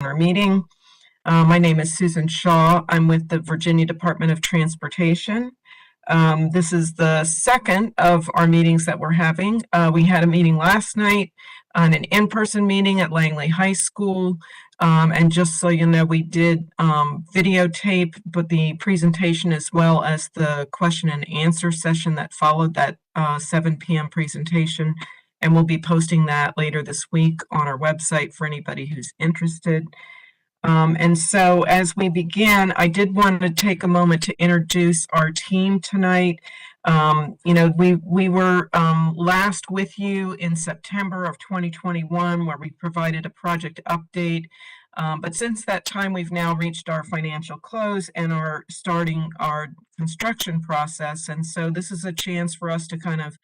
our meeting. My name is Susan Shaw. I'm with the Virginia Department of Transportation. This is the second of our meetings that we're having. We had a meeting last night on an in-person meeting at Langley High School. And just so you know, we did videotape but the presentation as well as the question and answer session that followed that 7 p.m. presentation. And we'll be posting that later this week on our website for anybody who's interested. And so as we begin, I did want to take a moment to introduce our team tonight. We were last with you in September of 2021, where we provided a project update. But since that time, we've now reached our financial close and are starting our construction process. And so this is a chance for us to kind of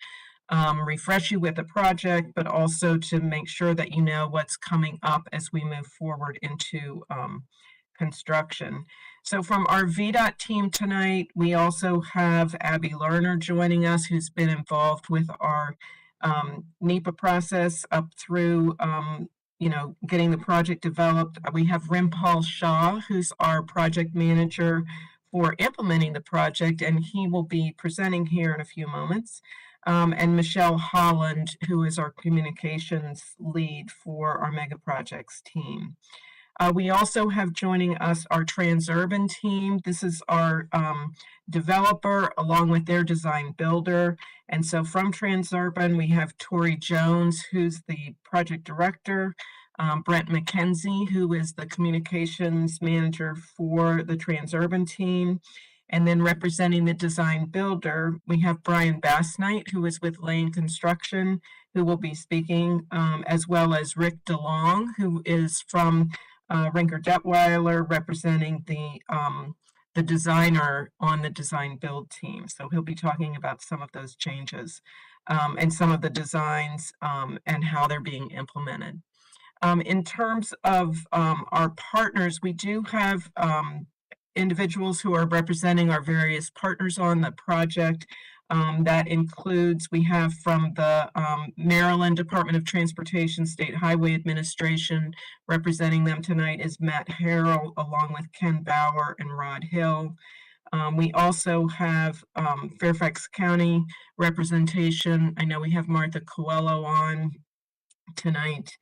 refresh you with the project, but also to make sure that you know what's coming up as we move forward into construction. So from our Vdot team tonight, we also have Abby Lerner joining us, who's been involved with our NEPA process up through getting the project developed. We have Rimpal Shah, who's our project manager for implementing the project, and he will be presenting here in a few moments. And Michelle Holland, who is our communications lead for our mega projects team. We also have joining us our Transurban team. This is our developer along with their design builder. And so from Transurban, we have Tori Jones, who's the project director, Brent McKenzie, who is the communications manager for the Transurban team. And then representing the design builder, we have Brian Bassnight, who is with Lane Construction, who will be speaking, as well as Rick DeLong, who is from Rinker Detweiler, representing the designer on the design build team. So he'll be talking about some of those changes and some of the designs and how they're being implemented. In terms of our partners, we do have individuals who are representing our various partners on the project. That includes, we have from the Maryland Department of Transportation State Highway Administration, representing them tonight is Matt Harrell, along with Ken Bauer and Rod Hill. We also have Fairfax County representation. I know we have Martha Coelho on tonight.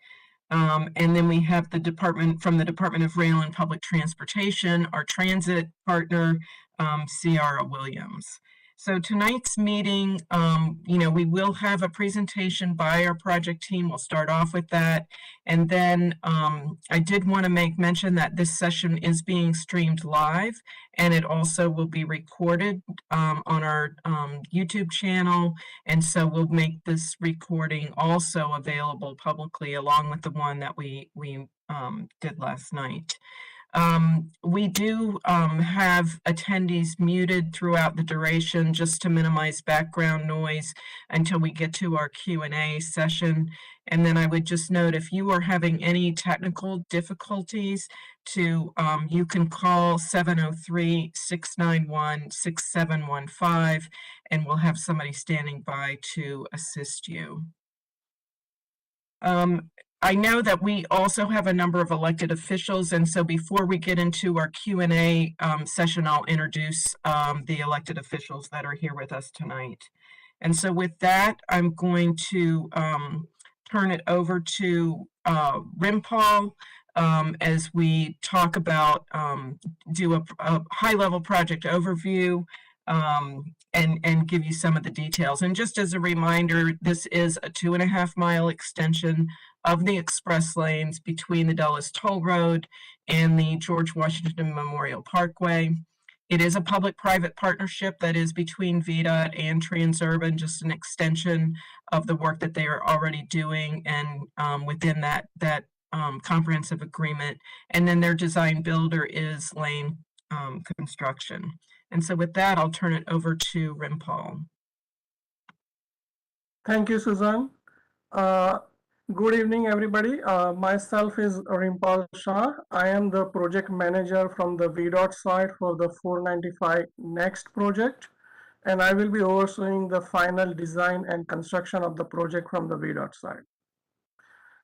And then we have the department from the Department of Rail and Public Transportation, our transit partner, Ciara Williams. So tonight's meeting, we will have a presentation by our project team. We'll start off with that. And then I did want to make mention that this session is being streamed live, and it also will be recorded on our YouTube channel. And so we'll make this recording also available publicly, along with the one that we did last night. We do have attendees muted throughout the duration just to minimize background noise until we get to our Q&A session. And then I would just note, if you are having any technical difficulties, you can call 703-691-6715, and we'll have somebody standing by to assist you. I know that we also have a number of elected officials, and so before we get into our Q&A session, I'll introduce the elected officials that are here with us tonight. And so with that, I'm going to turn it over to Rimpal as we talk about, do a high-level project overview, and give you some of the details. And just as a reminder, this is a 2.5-mile extension of the express lanes between the Dulles Toll Road and the George Washington Memorial Parkway. It is a public-private partnership that is between Vdot and Transurban, just an extension of the work that they are already doing, and within that comprehensive agreement. And then their design builder is Lane Construction. And so with that, I'll turn it over to Rimpal. Thank you, Susan. Good evening, everybody. Myself is Rimpal Shah. I am the project manager from the Vdot side for the 495 Next project, and I will be overseeing the final design and construction of the project from the Vdot side.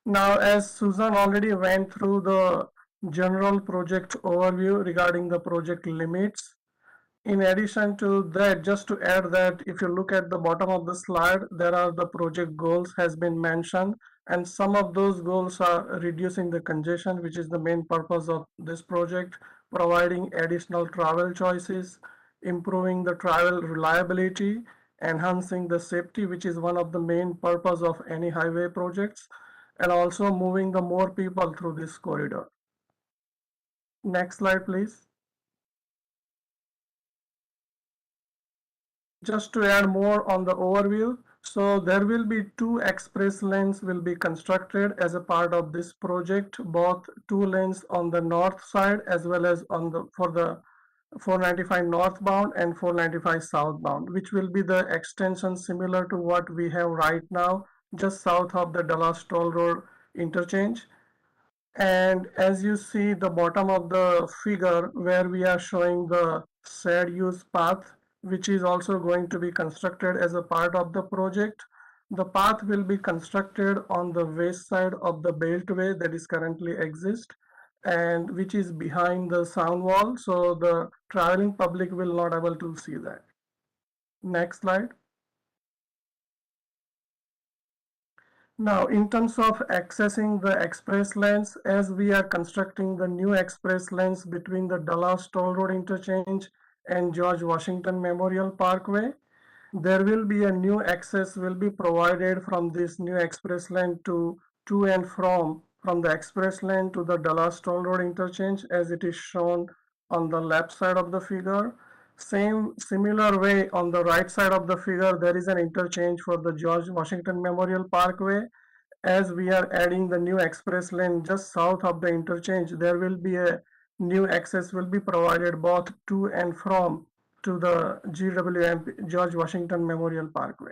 Now, as Susan already went through the general project overview regarding the project limits. In addition to that, just to add that if you look at the bottom of the slide, there are the project goals has been mentioned, and some of those goals are reducing the congestion, which is the main purpose of this project, providing additional travel choices, improving the travel reliability, enhancing the safety, which is one of the main purpose of any highway projects, and also moving the more people through this corridor. Next slide, please. Just to add more on the overview, so there will be two express lanes will be constructed as a part of this project, both two lanes on the north side as well as on the for the 495 northbound and 495 southbound, which will be the extension similar to what we have right now just south of the Dallas Toll Road interchange. And as you see the bottom of the figure where we are showing the shared use path, which is also going to be constructed as a part of the project. The path will be constructed on the west side of the Beltway that is currently exist and which is behind the sound wall. So the traveling public will not able to see that. Next slide. Now, in terms of accessing the express lanes, as we are constructing the new express lanes between the Dallas Toll Road interchange and George Washington Memorial Parkway, there will be a new access will be provided from this new express lane to and from the express lane to the Dallas Toll Road interchange as it is shown on the left side of the figure. Similar way on the right side of the figure there is an interchange for the George Washington Memorial Parkway. As we are adding the new express lane just south of the interchange, there will be a new access will be provided both to and from to the GWM George Washington Memorial Parkway.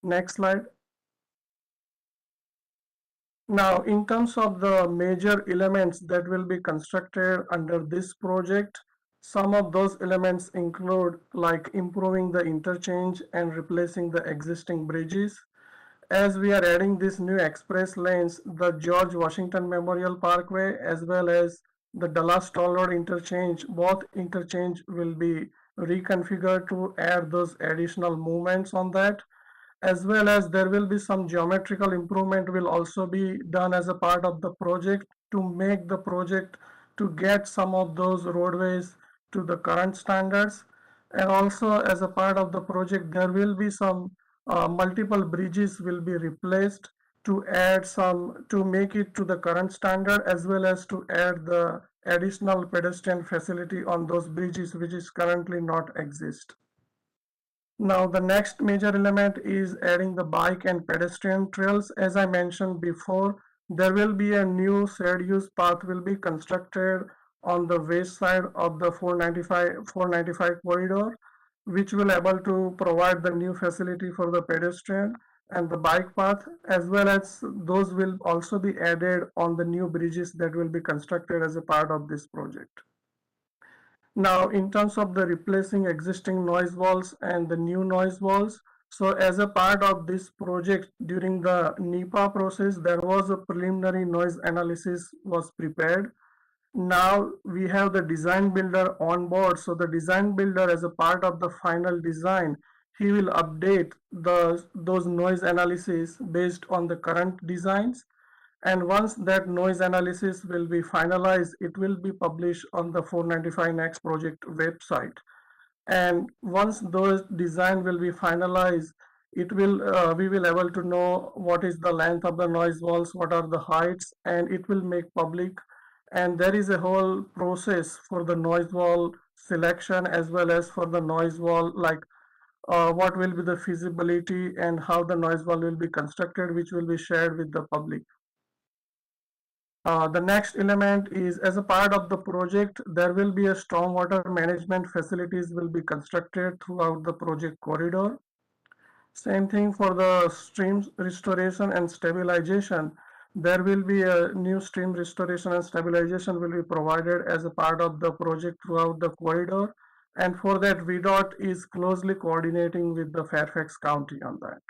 Next slide. Now, in terms of the major elements that will be constructed under this project, some of those elements include like improving the interchange and replacing the existing bridges. As we are adding these new express lanes, the George Washington Memorial Parkway as well as the Dallas Toll Road interchange, both interchange will be reconfigured to add those additional movements on that, as well as there will be some geometrical improvement will also be done as a part of the project to make the project to get some of those roadways to the current standards. And also as a part of the project there will be some multiple bridges will be replaced to add some to make it to the current standard, as well as to add the additional pedestrian facility on those bridges which is currently not exist. Now the next major element is adding the bike and pedestrian trails. As I mentioned before, there will be a new shared use path will be constructed on the west side of the 495 corridor, which will able to provide the new facility for the pedestrian and the bike path, as well as those will also be added on the new bridges that will be constructed as a part of this project. Now, in terms of the replacing existing noise walls and the new noise walls, so as a part of this project during the NEPA process, there was a preliminary noise analysis was prepared. Now we have the design builder on board. So the design builder as a part of the final design, he will update those noise analysis based on the current designs, and once that noise analysis will be finalized, it will be published on the 495 Next project website. And once those design will be finalized, it will we will able to know what is the length of the noise walls, what are the heights, and it will make public. And there is a whole process for the noise wall selection as well as for the noise wall, like what will be the feasibility and how the noise wall will be constructed, which will be shared with the public. The next element is, as a part of the project, there will be a stormwater management facilities will be constructed throughout the project corridor. Same thing for the stream restoration and stabilization. There will be a new stream restoration and stabilization will be provided as a part of the project throughout the corridor. And for that, Vdot is closely coordinating with the Fairfax County on that.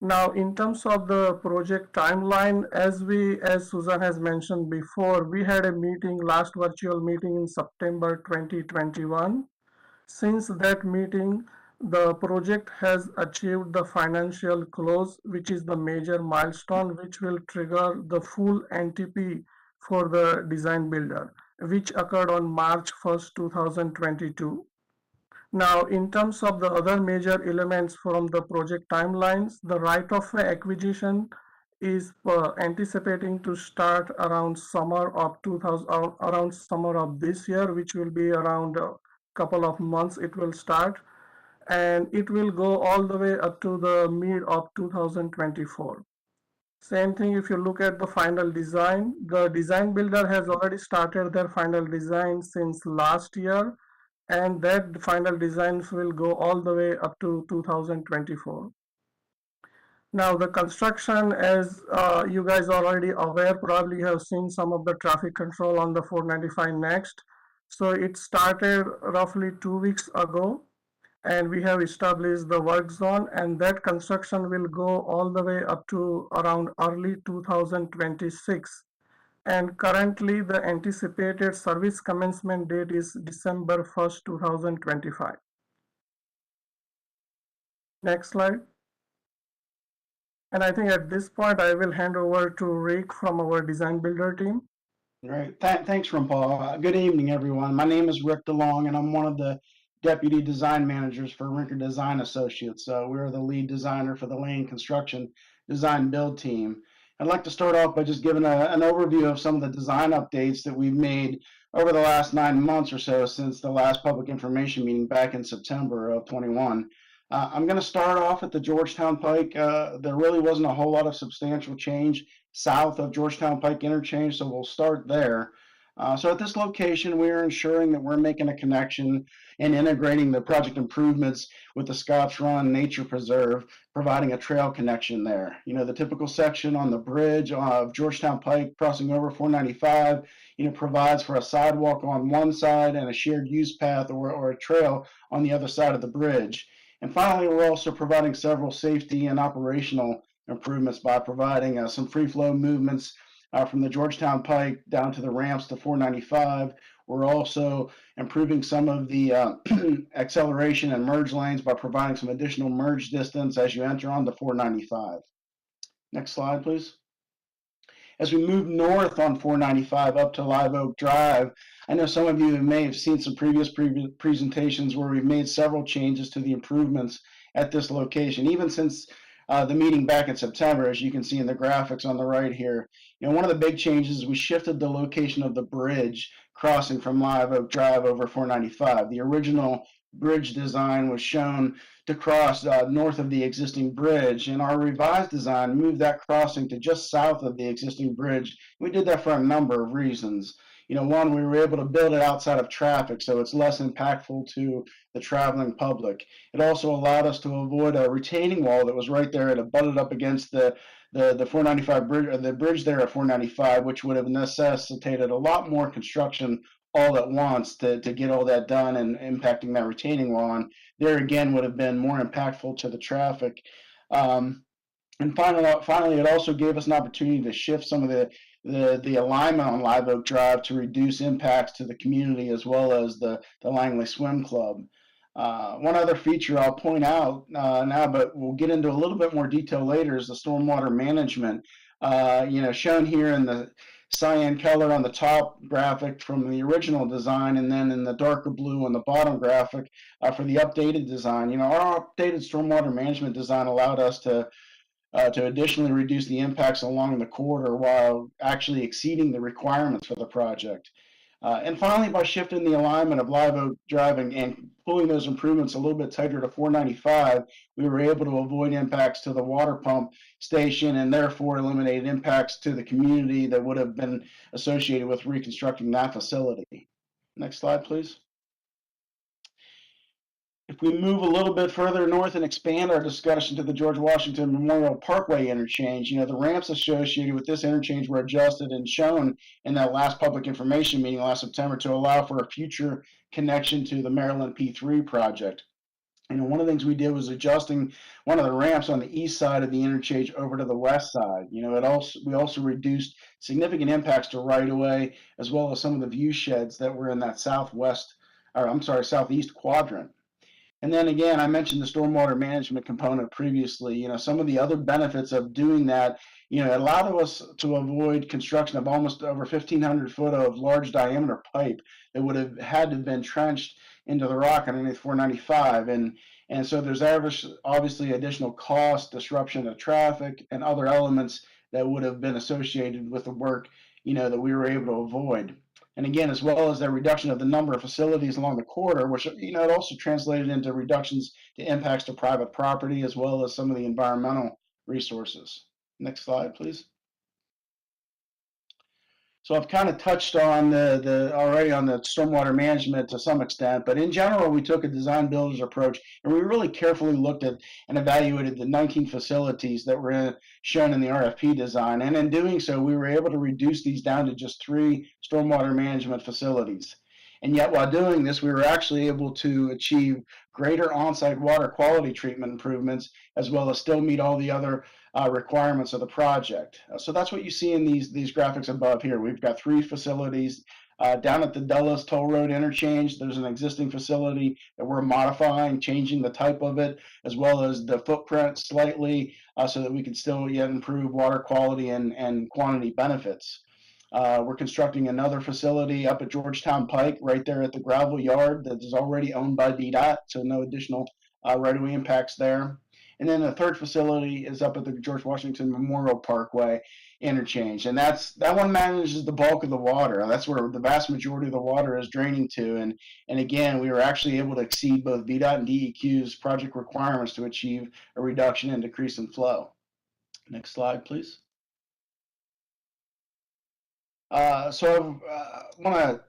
Now, in terms of the project timeline, as Susan has mentioned before, we had a meeting, last virtual meeting in September 2021. Since that meeting, the project has achieved the financial close, which is the major milestone which will trigger the full NTP for the design builder, which occurred on March 1st, 2022. Now, in terms of the other major elements from the project timelines, the right of way acquisition is anticipating to start around summer of 2000, around summer of this year, which will be around a couple of months it will start, and it will go all the way up to the mid of 2024. Same thing if you look at the final design, the design builder has already started their final design since last year, and that final designs will go all the way up to 2024. Now the construction, as you guys are already aware, probably have seen some of the traffic control on the 495 next. So it started roughly 2 weeks ago, and we have established the work zone, and that construction will go all the way up to around early 2026. And currently the anticipated service commencement date is December 1st, 2025. Next slide. And I think at this point I will hand over to Rick from our design builder team. Great. Thanks, Paul. Good evening, everyone. My name is Rick DeLong, and I'm one of the deputy design managers for Rinker Design Associates. We're the lead designer for the Lane Construction Design Build team. I'd like to start off by just giving an overview of some of the design updates that we've made over the last 9 months or so since the last public information meeting back in September of 21. I'm going to start off at the Georgetown Pike. There really wasn't a whole lot of substantial change south of Georgetown Pike Interchange, so we'll start there. So at this location, we are ensuring that we're making a connection and integrating the project improvements with the Scotts Run Nature Preserve, providing a trail connection there. You know, the typical section on the bridge of Georgetown Pike crossing over 495, provides for a sidewalk on one side and a shared use path or a trail on the other side of the bridge. And finally, we're also providing several safety and operational improvements by providing some free flow movements from the Georgetown Pike down to the ramps to 495. We're also improving some of the acceleration and merge lanes by providing some additional merge distance as you enter onto 495. Next slide, please. As we move north on 495 up to Live Oak Drive, I know some of you may have seen some previous presentations where we've made several changes to the improvements at this location, even since the meeting back in September, as you can see in the graphics on the right here. One of the big changes is we shifted the location of the bridge crossing from Live Oak Drive over 495. The original bridge design was shown to cross north of the existing bridge, and our revised design moved that crossing to just south of the existing bridge. We did that for a number of reasons. One, we were able to build it outside of traffic, so it's less impactful to the traveling public. It also allowed us to avoid a retaining wall that was right there. It butted up against the 495 bridge, or the bridge there at 495, which would have necessitated a lot more construction all at once to get all that done and impacting that retaining wall. And there again would have been more impactful to the traffic. And finally, it also gave us an opportunity to shift some of the alignment on Live Oak Drive to reduce impacts to the community as well as the Langley Swim Club. One other feature I'll point out now, but we'll get into a little bit more detail later, is the stormwater management. Shown here in the cyan color on the top graphic from the original design, and then in the darker blue on the bottom graphic for the updated design. Our updated stormwater management design allowed us to additionally reduce the impacts along the corridor while actually exceeding the requirements for the project. And finally, by shifting the alignment of Live Oak Drive and pulling those improvements a little bit tighter to 495, we were able to avoid impacts to the water pump station and therefore eliminate impacts to the community that would have been associated with reconstructing that facility. Next slide, please. If we move a little bit further north and expand our discussion to the George Washington Memorial Parkway interchange, the ramps associated with this interchange were adjusted and shown in that last public information meeting last September to allow for a future connection to the Maryland P3 project. One of the things we did was adjusting one of the ramps on the east side of the interchange over to the west side. We also reduced significant impacts to right of way, as well as some of the view sheds that were in that southeast quadrant. And then again, I mentioned the stormwater management component previously. Some of the other benefits of doing that, it allowed us to avoid construction of almost over 1,500 foot of large diameter pipe that would have had to have been trenched into the rock underneath 495. And so there's obviously additional cost, disruption of traffic, and other elements that would have been associated with the work, that we were able to avoid. And again, as well as the reduction of the number of facilities along the corridor, which, it also translated into reductions to impacts to private property, as well as some of the environmental resources. Next slide, please. So I've kind of touched on already on the stormwater management to some extent, but in general, we took a design builders approach, and we really carefully looked at and evaluated the 19 facilities that were shown in the RFP design. And in doing so, we were able to reduce these down to just 3 stormwater management facilities. And yet, while doing this, we were actually able to achieve greater on-site water quality treatment improvements, as well as still meet all the other requirements of the project. So that's what you see in these graphics above here. We've got 3 facilities. Down at the Dulles Toll Road interchange, there's an existing facility that we're modifying, changing the type of it, as well as the footprint slightly, so that we can still yet improve water quality and quantity benefits. We're constructing another facility up at Georgetown Pike, right there at the gravel yard that is already owned by Mdot, so no additional right-of-way impacts there. And then the third facility is up at the George Washington Memorial Parkway interchange, and that one manages the bulk of the water. That's where the vast majority of the water is draining to. And again, we were actually able to exceed both VDOT and DEQ's project requirements to achieve a reduction and decrease in flow. Next slide, please. So I want to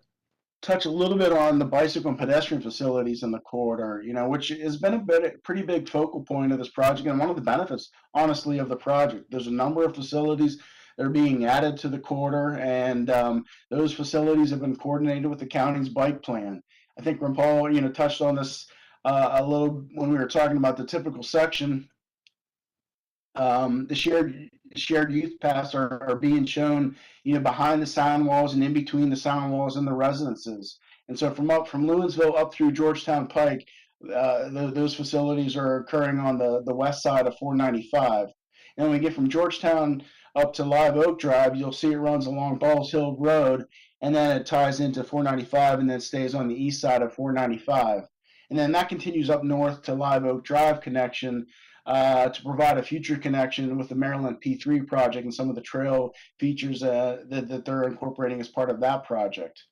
touch a little bit on the bicycle and pedestrian facilities in the corridor, which has been a pretty big focal point of this project, and one of the benefits, honestly, of the project. There's a number of facilities that are being added to the corridor, and those facilities have been coordinated with the county's bike plan. I think Paul, touched on this a little when we were talking about the typical section. The shared youth paths are being shown, behind the sound walls and in between the sound walls and the residences. And so from Lewinsville up through Georgetown Pike, those facilities are occurring on the west side of 495. And when we get from Georgetown up to Live Oak Drive, you'll see it runs along Balls Hill Road, and then it ties into 495 and then stays on the east side of 495. And then that continues up north to Live Oak Drive connection, to provide a future connection with the Maryland P3 project and some of the trail features that they're incorporating as part of that project.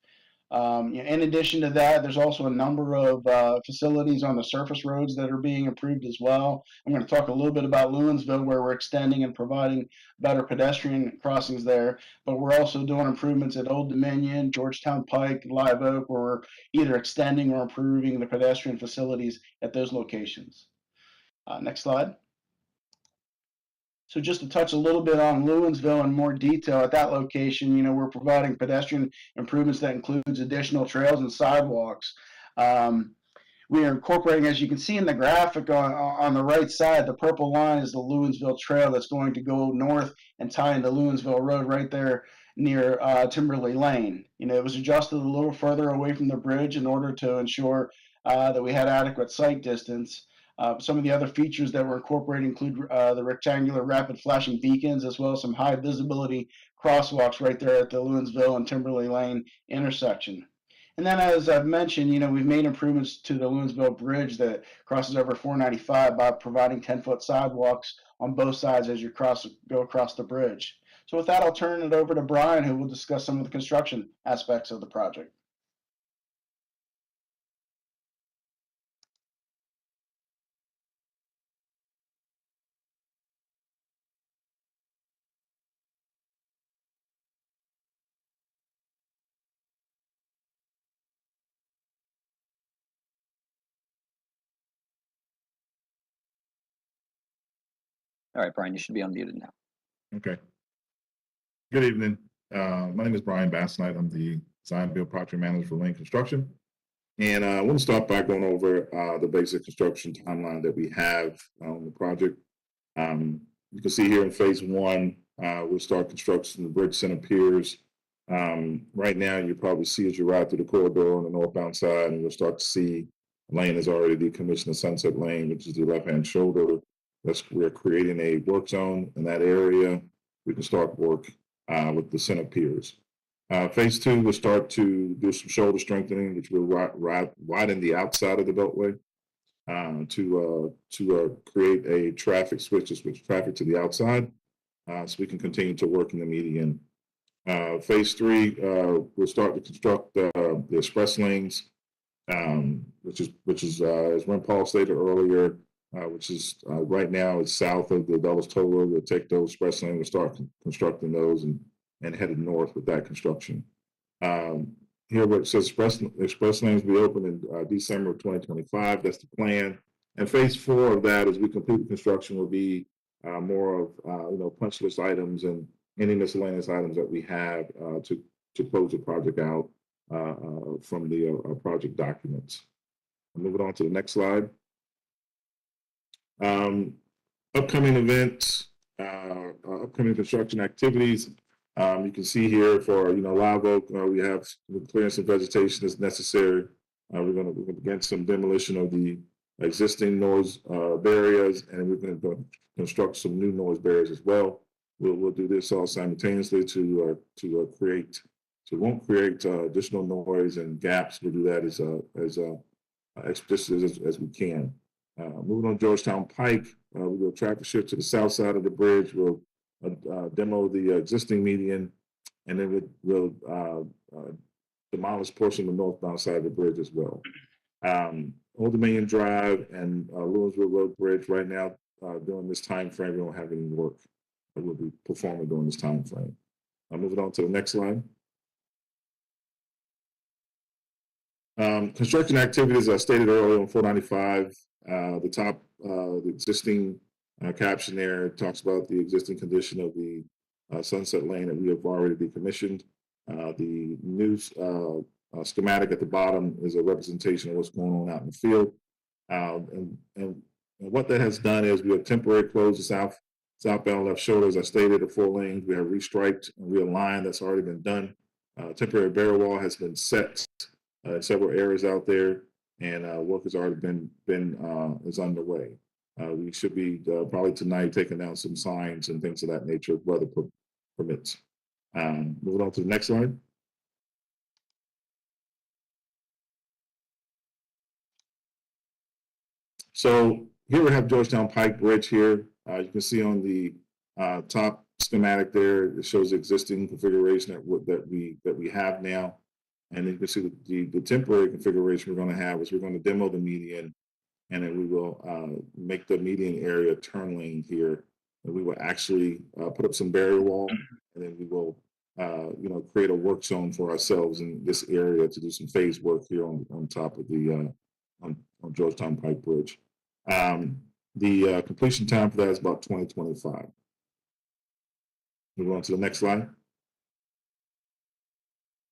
In addition to that, there's also a number of facilities on the surface roads that are being improved as well. I'm going to talk a little bit about Lewinsville, where we're extending and providing better pedestrian crossings there, but we're also doing improvements at Old Dominion, Georgetown Pike, Live Oak, where we're either extending or improving the pedestrian facilities at those locations. Next slide. So just to touch a little bit on Lewinsville in more detail, at that location, we're providing pedestrian improvements that includes additional trails and sidewalks. We are incorporating, as you can see in the graphic on the right side, the purple line is the Lewinsville Trail that's going to go north and tie into Lewinsville Road right there near Timberley Lane. It was adjusted a little further away from the bridge in order to ensure that we had adequate sight distance. Some of the other features that we're incorporating include the rectangular rapid flashing beacons, as well as some high visibility crosswalks right there at the Lewinsville and Timberley Lane intersection. And then, as I've mentioned, we've made improvements to the Lewinsville Bridge that crosses over 495 by providing 10-foot sidewalks on both sides as you go across the bridge. So with that, I'll turn it over to Brian, who will discuss some of the construction aspects of the project. All right, Brian, you should be unmuted now. Okay. Good evening. My name is Brian Bassnight. I'm the design build project manager for Lane Construction. And I want to start by going over the basic construction timeline that we have on the project. You can see here in phase one, we'll start construction of the bridge center piers. Right now, you probably see as you ride through the corridor on the northbound side, and you'll start to see the lane is already decommissioned, the Sunset Lane, which is the left-hand shoulder. We're creating a work zone in that area. We can start work with the center piers. Phase two, we'll start to do some shoulder strengthening, which will widen the outside of the Beltway to create a traffic switch to switch traffic to the outside, so we can continue to work in the median. Phase three, we'll start to construct the express lanes, which is as Ren Paul stated earlier, which is right now it's south of the Dulles Toll Road. We'll take those express lanes, we'll start constructing those and headed north with that construction. Here where it says express lanes will be open in December of 2025. That's the plan. And phase four of that, as we complete the construction, will be more of punch list items and any miscellaneous items that we have to close the project out from the project documents. Moving on to the next slide. Upcoming events, upcoming construction activities. You can see here for Live Oak, we have clearance and vegetation is necessary. We're going to begin some demolition of the existing noise barriers, and we're going to construct some new noise barriers as well. We'll do this all simultaneously to won't create additional noise and gaps. We'll do that as expeditiously as we can. Moving on Georgetown Pike, we'll do a traffic shift to the south side of the bridge. We'll demo the existing median, and then we'll demolish portion of the northbound side of the bridge as well. Old Dominion Drive and Lewinsville Road Bridge right now, during this time frame, we don't have any work that we'll be performing during this time frame. Moving on to the next slide. Construction activities, I stated earlier on 495, the top, the existing caption there talks about the existing condition of the Sunset Lane that we have already decommissioned. The new schematic at the bottom is a representation of what's going on out in the field. And what that has done is we have temporarily closed the southbound left shoulder, as I stated, the 4 lanes. We have restriped and realigned. That's already been done. Temporary barrier wall has been set in several areas out there, and work has already been is underway. We should be probably tonight taking down some signs and things of that nature if weather permits. Moving on to the next slide. So here we have Georgetown Pike Bridge here. You can see on the top schematic there, it shows the existing configuration that we have now. And you can see the temporary configuration we're going to have is we're going to demo the median, and then we will make the median area turn lane here. And we will actually put up some barrier wall, and then we will create a work zone for ourselves in this area to do some phase work here on top of the on Georgetown Pike Bridge. The completion time for that is about 2025. Move on to the next slide.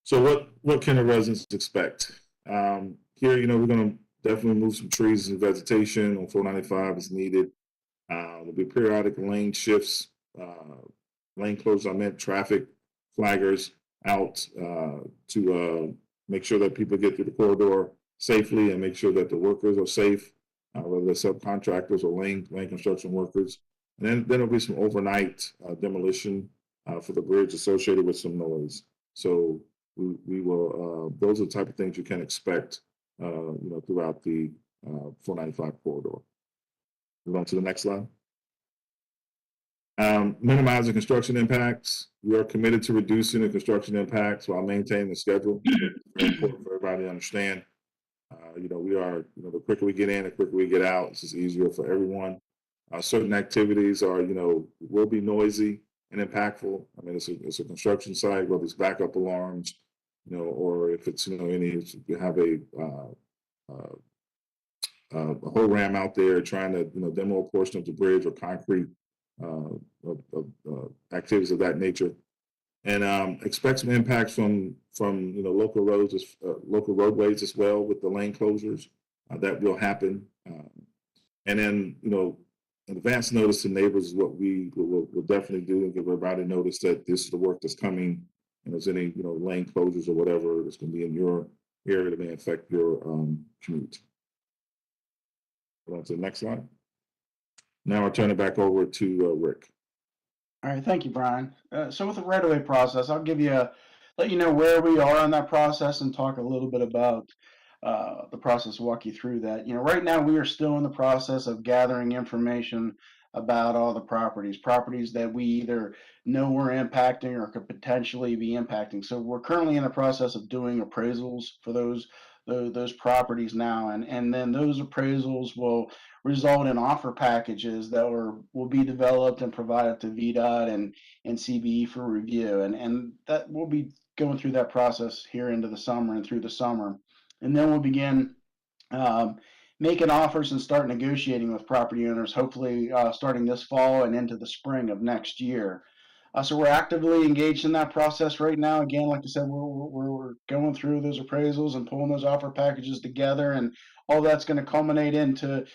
So what can the residents expect? Here, we're going to definitely move some trees and vegetation on 495 as needed. There'll be periodic lane shifts, lane closures, I meant traffic flaggers out to make sure that people get through the corridor safely and make sure that the workers are safe, whether they're subcontractors or lane construction workers. And then there'll be some overnight demolition for the bridge associated with some noise. So we will, those are the type of things you can expect, throughout the 495 corridor. Move on to the next slide. Minimizing construction impacts. We are committed to reducing the construction impacts while maintaining the schedule. Very important for everybody to understand. We are, the quicker we get in, the quicker we get out. It's just easier for everyone. Certain activities are, will be noisy and impactful. I mean, it's a construction site, whether it's backup alarms, or if it's, you have a whole ram out there trying to, demo a portion of the bridge or concrete activities of that nature. And expect some impacts from local roads, local roadways as well with the lane closures. That will happen. And then, advance notice to neighbors is what we'll definitely do, and give everybody notice that this is the work that's coming, and there's any, lane closures or whatever that's going to be in your area that may affect your commute. On to the next slide. Now I'll turn it back over to Rick. All right, thank you, Brian. So with the right-of-way process, I'll let you know where we are in that process and talk a little bit about the process, walk you through that. Right now we are still in the process of gathering information about all the properties that we either know we're impacting or could potentially be impacting. So we're currently in the process of doing appraisals for those properties now, and then those appraisals will result in offer packages that will be developed and provided to Vdot and CBE for review, and that we'll be going through that process here into the summer and through the summer. And then we'll begin making offers and start negotiating with property owners, hopefully starting this fall and into the spring of next year. So we're actively engaged in that process right now. Again, like I said, we're going through those appraisals and pulling those offer packages together, and all that's going to culminate into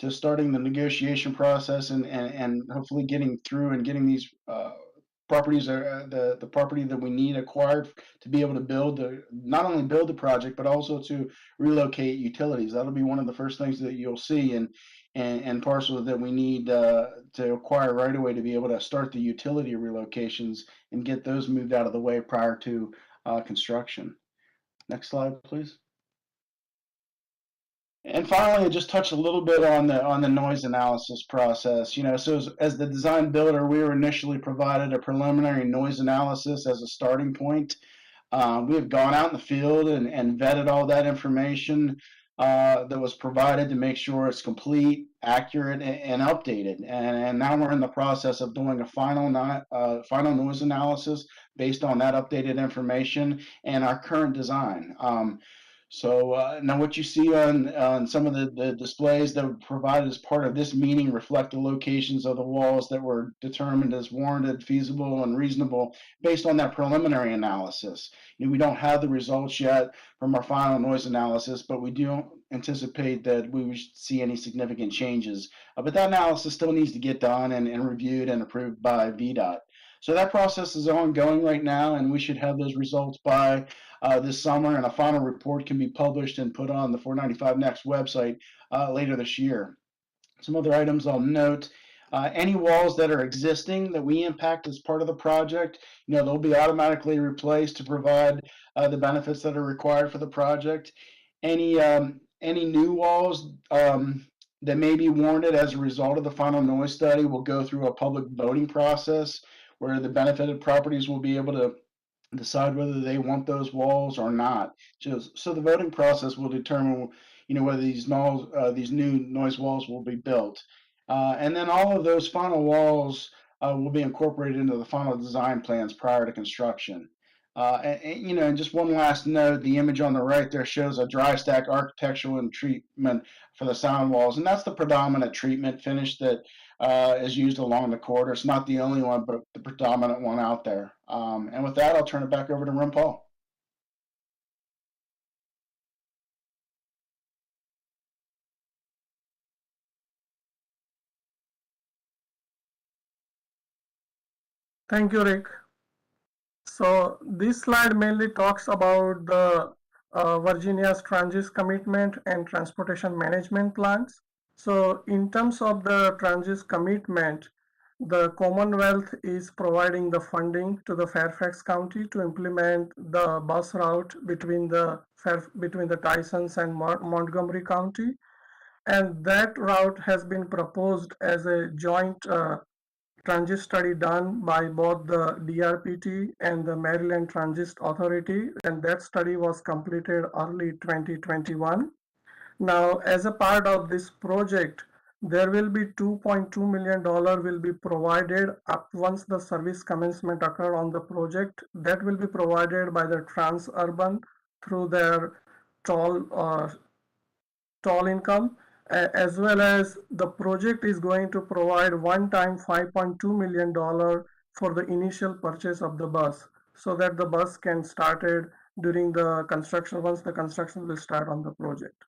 starting the negotiation process and hopefully getting through and getting these properties, the property that we need acquired to be able to not only build the project, but also to relocate utilities. That'll be one of the first things that you'll see and parcels that we need to acquire right away to be able to start the utility relocations and get those moved out of the way prior to construction. Next slide, please. And finally, I just touched a little bit on the noise analysis process. So as the design builder, we were initially provided a preliminary noise analysis as a starting point. We have gone out in the field and vetted all that information that was provided to make sure it's complete, accurate, and updated. And now we're in the process of doing a final noise analysis based on that updated information and our current design. So now what you see on some of the displays that were provided as part of this meeting reflect the locations of the walls that were determined as warranted, feasible, and reasonable based on that preliminary analysis. We don't have the results yet from our final noise analysis, but we do anticipate that we would see any significant changes. But that analysis still needs to get done and reviewed and approved by Vdot. So that process is ongoing right now, and we should have those results by this summer, and a final report can be published and put on the 495 Next website later this year. Some other items I'll note: any walls that are existing that we impact as part of the project, they'll be automatically replaced to provide the benefits that are required for the project. Any new walls that may be warranted as a result of the final noise study will go through a public voting process where the benefited properties will be able to decide whether they want those walls or not. So the voting process will determine, whether these new noise walls will be built. And then all of those final walls will be incorporated into the final design plans prior to construction. And just one last note, the image on the right there shows a dry stack architectural and treatment for the sound walls, and that's the predominant treatment finish that is used along the corridor. It's not the only one, but the predominant one out there. And with that, I'll turn it back over to Ron Paul. Thank you, Rick. So this slide mainly talks about the Virginia's transit commitment and transportation management plans. So in terms of the transit commitment, the Commonwealth is providing the funding to the Fairfax County to implement the bus route between the Tysons and Montgomery County, and that route has been proposed as a joint transit study done by both the DRPT and the Maryland Transit Authority, and that study was completed early 2021. Now, as a part of this project, there will be $2.2 million will be provided up once the service commencement occur on the project. That will be provided by the Transurban through their toll income, as well as the project is going to provide one-time $5.2 million for the initial purchase of the bus. so that the bus can started during the construction, once the construction will start on the project.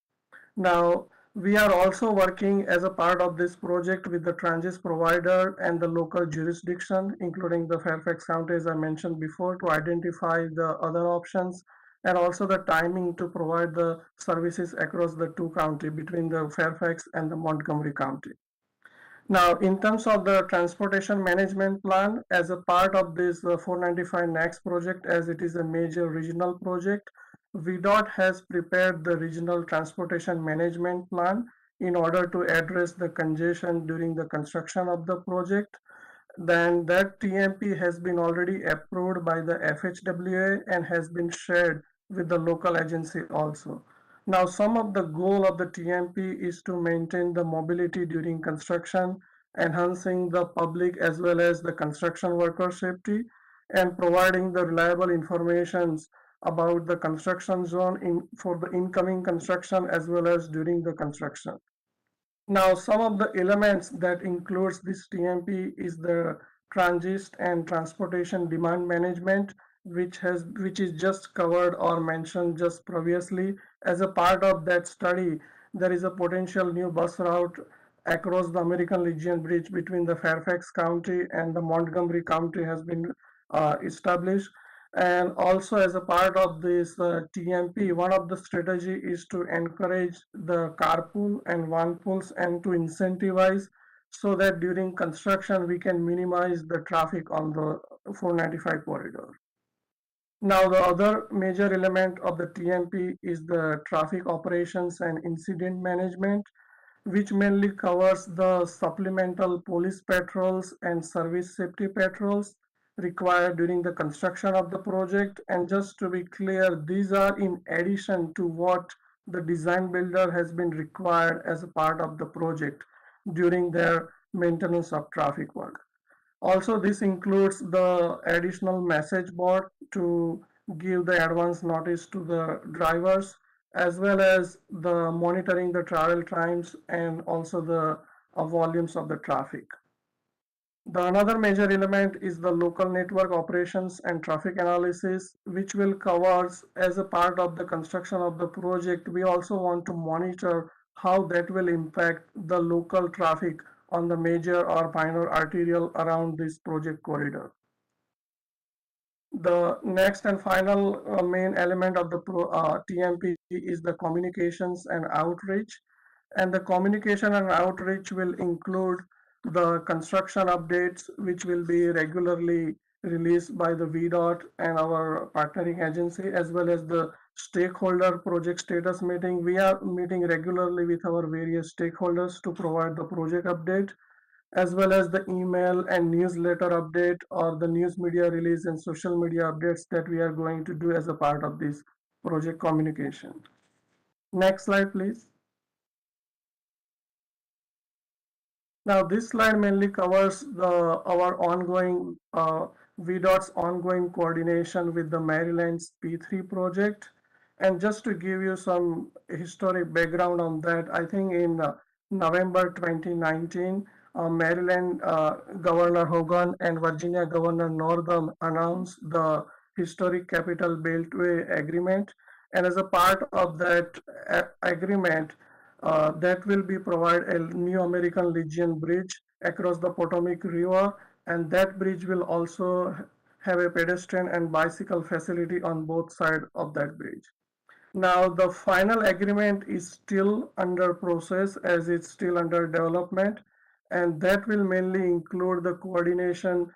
Now, we are also working as a part of this project with the transit provider and the local jurisdiction, including the Fairfax County, as I mentioned before, to identify the other options and also the timing to provide the services across the two counties between the Fairfax and the Montgomery County. Now, in terms of the transportation management plan, as a part of this 495 NACS project, as it is a major regional project, Vdot has prepared the regional transportation management plan in order to address the congestion during the construction of the project. Then that TMP has been already approved by the FHWA and has been shared with the local agency also. Now, some of the goal of the TMP is to maintain the mobility during construction, enhancing the public as well as the construction worker safety, and providing the reliable information about the construction zone for the incoming construction as well as during the construction. Now, some of the elements that includes this TMP is the transit and transportation demand management, which is just covered or mentioned just previously. As a part of that study, there is a potential new bus route across the American Legion Bridge between the Fairfax County and the Montgomery County has been established. And also as a part of this TMP, one of the strategy is to encourage the carpool and one pools and to incentivize so that during construction we can minimize the traffic on the 495 corridor. Now, the other major element of the TMP is the traffic operations and incident management, which mainly covers the supplemental police patrols and service safety patrols required during the construction of the project. And just to be clear, these are in addition to what the design builder has been required as a part of the project during their maintenance of traffic work. Also, this includes the additional message board to give the advance notice to the drivers, as well as the monitoring the travel times and also the volumes of the traffic. The another major element is the local network operations and traffic analysis, which will cover as a part of the construction of the project. We also want to monitor how that will impact the local traffic on the major or minor arterial around this project corridor. The next and final main element of the TMP is the communications and outreach. And the communication and outreach will include the construction updates, which will be regularly released by the Vdot and our partnering agency, as well as the stakeholder project status meeting. We are meeting regularly with our various stakeholders to provide the project update, as well as the email and newsletter update or the news media release and social media updates that we are going to do as a part of this project communication. Next slide, please. Now, this slide mainly covers our ongoing VDOT's ongoing coordination with the Maryland's P3 project. And just to give you some historic background on that, I think in November 2019, Maryland Governor Hogan and Virginia Governor Northam announced the historic Capital Beltway Agreement. And as a part of that agreement, that will be provide a new American Legion bridge across the Potomac River, and that bridge will also have a pedestrian and bicycle facility on both sides of that bridge. Now, the final agreement is still under process as it's still under development, and that will mainly include the coordination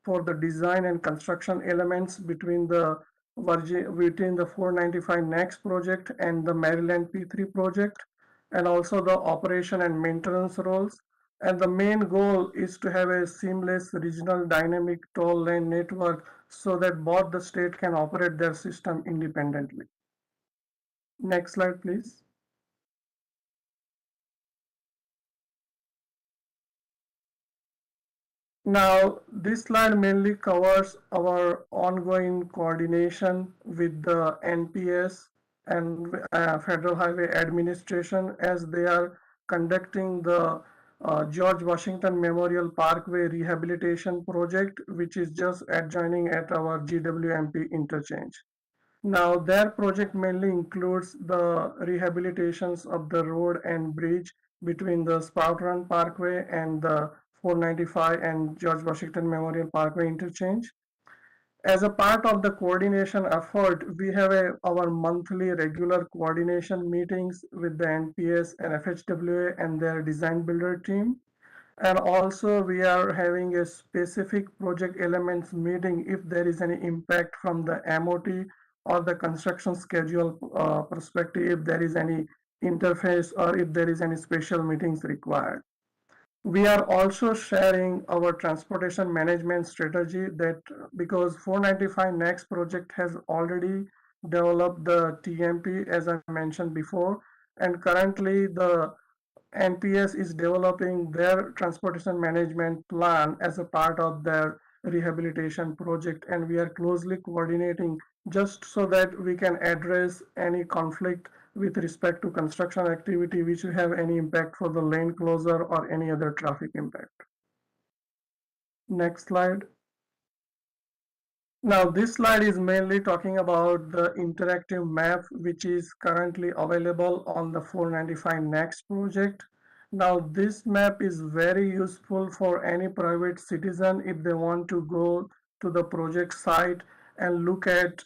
for the design and construction elements between the 495 NACS project and the Maryland P3 project, and also the operation and maintenance roles. And the main goal is to have a seamless regional dynamic toll lane network so that both the state can operate their system independently. Next slide, please. Now, this slide mainly covers our ongoing coordination with the NPS and Federal Highway Administration as they are conducting the George Washington Memorial Parkway Rehabilitation Project, which is just adjoining at our GWMP interchange. Now, their project mainly includes the rehabilitations of the road and bridge between the Spout Run Parkway and the 495 and George Washington Memorial Parkway interchange. As a part of the coordination effort, we have our monthly regular coordination meetings with the NPS and FHWA and their design builder team. And also we are having a specific project elements meeting if there is any impact from the MOT or the construction schedule perspective, if there is any interface or if there is any special meetings required. We are also sharing our transportation management strategy that because 495 next project has already developed the TMP as I mentioned before, and currently the NPS is developing their transportation management plan as a part of their rehabilitation project, and we are closely coordinating just so that we can address any conflict with respect to construction activity which will have any impact for the lane closure or any other traffic impact. Next slide. Now, this slide is mainly talking about the interactive map, which is currently available on the 495 Next project. Now, this map is very useful for any private citizen if they want to go to the project site and look at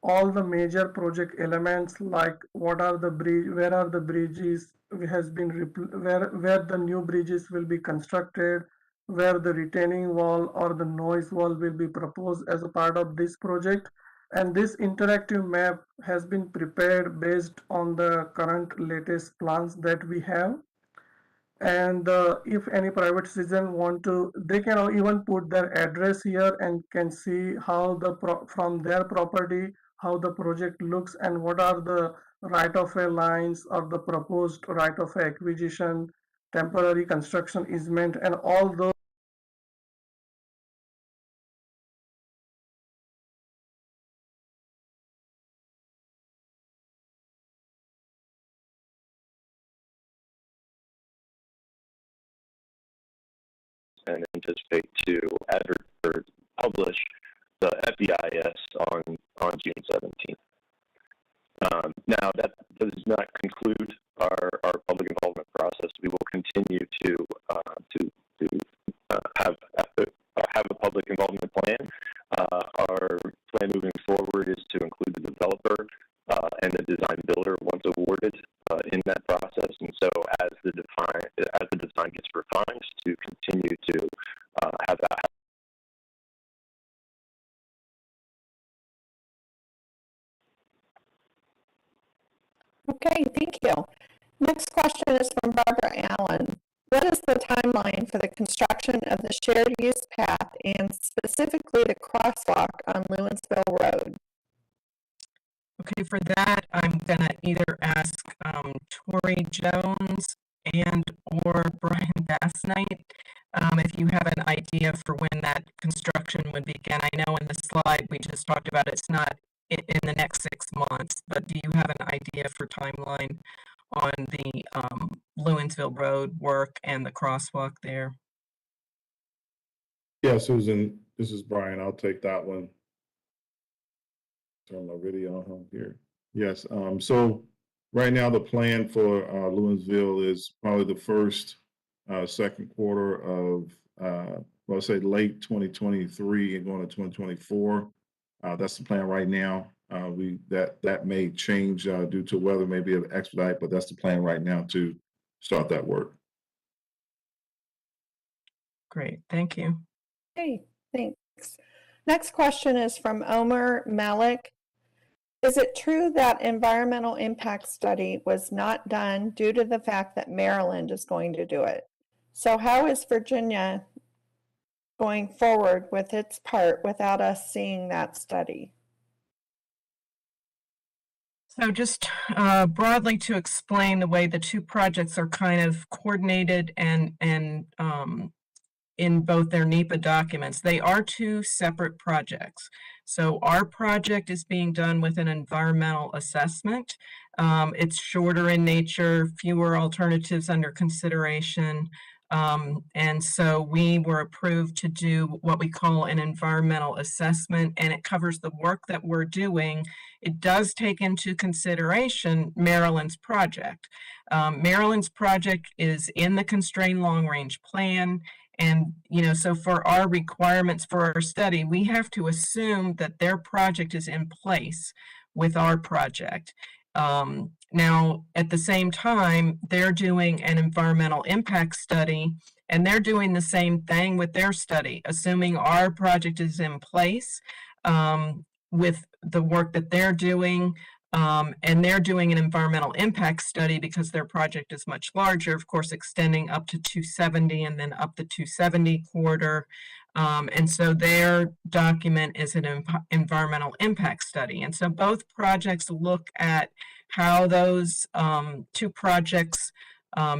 all the major project elements, like what are the bridge, where are the bridges has been where the new bridges will be constructed, where the retaining wall or the noise wall will be proposed as a part of this project. And this interactive map has been prepared based on the current latest plans that we have. And if any private citizen want to, they can even put their address here and can see how from their property how the project looks and what are the right-of-way lines or the proposed right-of-way acquisition, temporary construction easement, and all those. And anticipate to publish the FEIS on June 17th. Now, that does not conclude our public involvement process. We will continue to have a public involvement plan. Our plan moving forward is to include the developer and the design builder once awarded in that process. And so, as the design gets refined, to continue to have that. Okay, thank you. Next question is from Barbara Allen. What is the timeline for the construction of the shared use path and specifically the crosswalk on Lewinsville Road? Okay, for that, I'm gonna either ask Tori Jones and or Brian Bassnight if you have an idea for when that construction would begin. I know in the slide we just talked about it's not in the next 6 months, but do you have an idea for timeline on the Lewinsville Road work and the crosswalk there? Yeah, Susan, this is Brian. I'll take that one. Turn my video on here. Yes, so right now the plan for Lewinsville is probably the first, second quarter of, well, say late 2023 and going to 2024. That's the plan right now. That may change due to weather, maybe an expedite, but that's the plan right now to start that work. Great, thank you. Okay, thanks. Next question is from Omer Malik. Is it true that environmental impact study was not done due to the fact that Maryland is going to do it? So how is Virginia going forward with its part without us seeing that study? So just broadly to explain the way the two projects are kind of coordinated and in both their NEPA documents, they are two separate projects. So our project is being done with an environmental assessment. It's shorter in nature, fewer alternatives under consideration. And so we were approved to do what we call an environmental assessment, and it covers the work that we're doing. It does take into consideration Maryland's project. Maryland's project is in the constrained long-range plan. And, so for our requirements for our study, we have to assume that their project is in place with our project. Now, at the same time, they're doing an environmental impact study, and they're doing the same thing with their study, assuming our project is in place with the work that they're doing. And they're doing an environmental impact study because their project is much larger, of course, extending up to 270 and then up the 270 corridor. And so their document is an environmental impact study. And so both projects look at how those two projects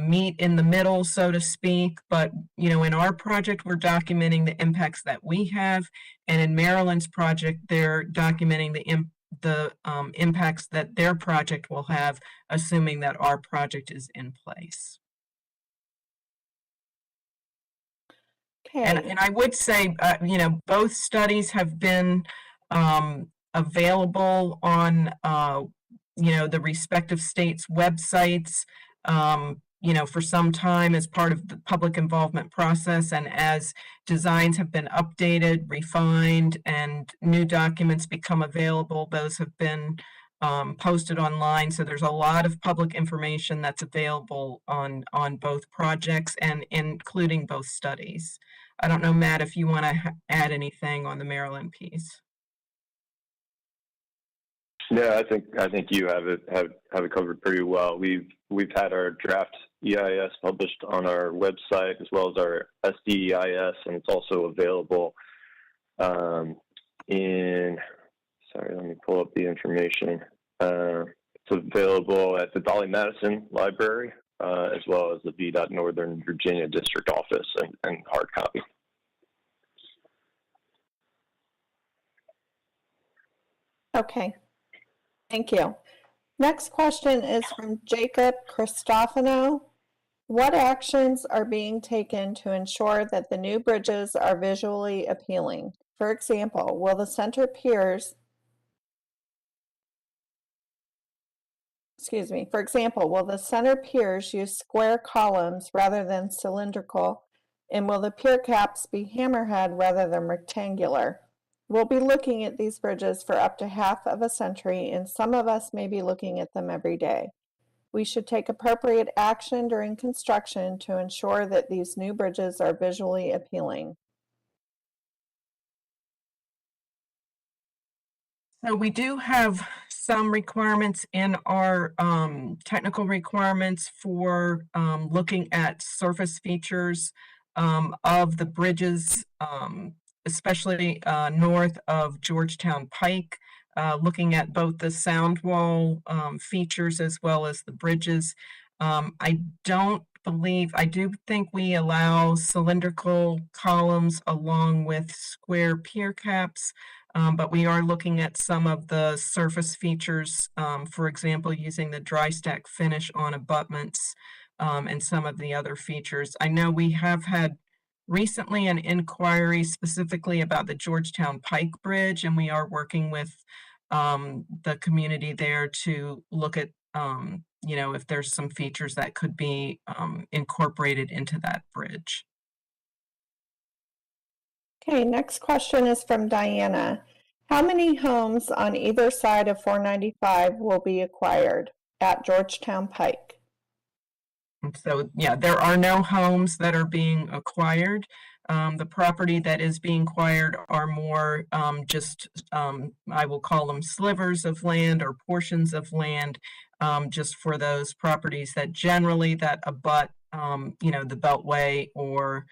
meet in the middle, so to speak. But, in our project, we're documenting the impacts that we have. And in Maryland's project, they're documenting the impacts that their project will have, assuming that our project is in place. Okay. And I would say, both studies have been available on, the respective states' websites, for some time as part of the public involvement process. And as designs have been updated, refined, and new documents become available, those have been posted online. So there's a lot of public information that's available on both projects and including both studies. I don't know, Matt, if you want to add anything on the Maryland piece. Yeah, I think you have it covered pretty well. We've had our draft EIS published on our website as well as our SDEIS, and it's also available sorry, let me pull up the information. It's available at the Dolly Madison Library as well as the Mdot Northern Virginia District Office and hard copy. Okay. Thank you. Next question is from Jacob Cristofano. What actions are being taken to ensure that the new bridges are visually appealing? For example, will the center piers use square columns rather than cylindrical? And will the pier caps be hammerhead rather than rectangular? We'll be looking at these bridges for up to half of a century, and some of us may be looking at them every day. We should take appropriate action during construction to ensure that these new bridges are visually appealing. So we do have some requirements in our technical requirements for looking at surface features of the bridges, especially north of Georgetown Pike, looking at both the sound wall features as well as the bridges. I do think we allow cylindrical columns along with square pier caps, but we are looking at some of the surface features, for example, using the dry stack finish on abutments and some of the other features. I know we have had recently an inquiry specifically about the Georgetown Pike Bridge, and we are working with the community there to look at, if there's some features that could be incorporated into that bridge. Okay, next question is from Diana. How many homes on either side of 495 will be acquired at Georgetown Pike? So, yeah, there are no homes that are being acquired. The property that is being acquired are more I will call them slivers of land or portions of land, just for those properties that generally that abut, the Beltway or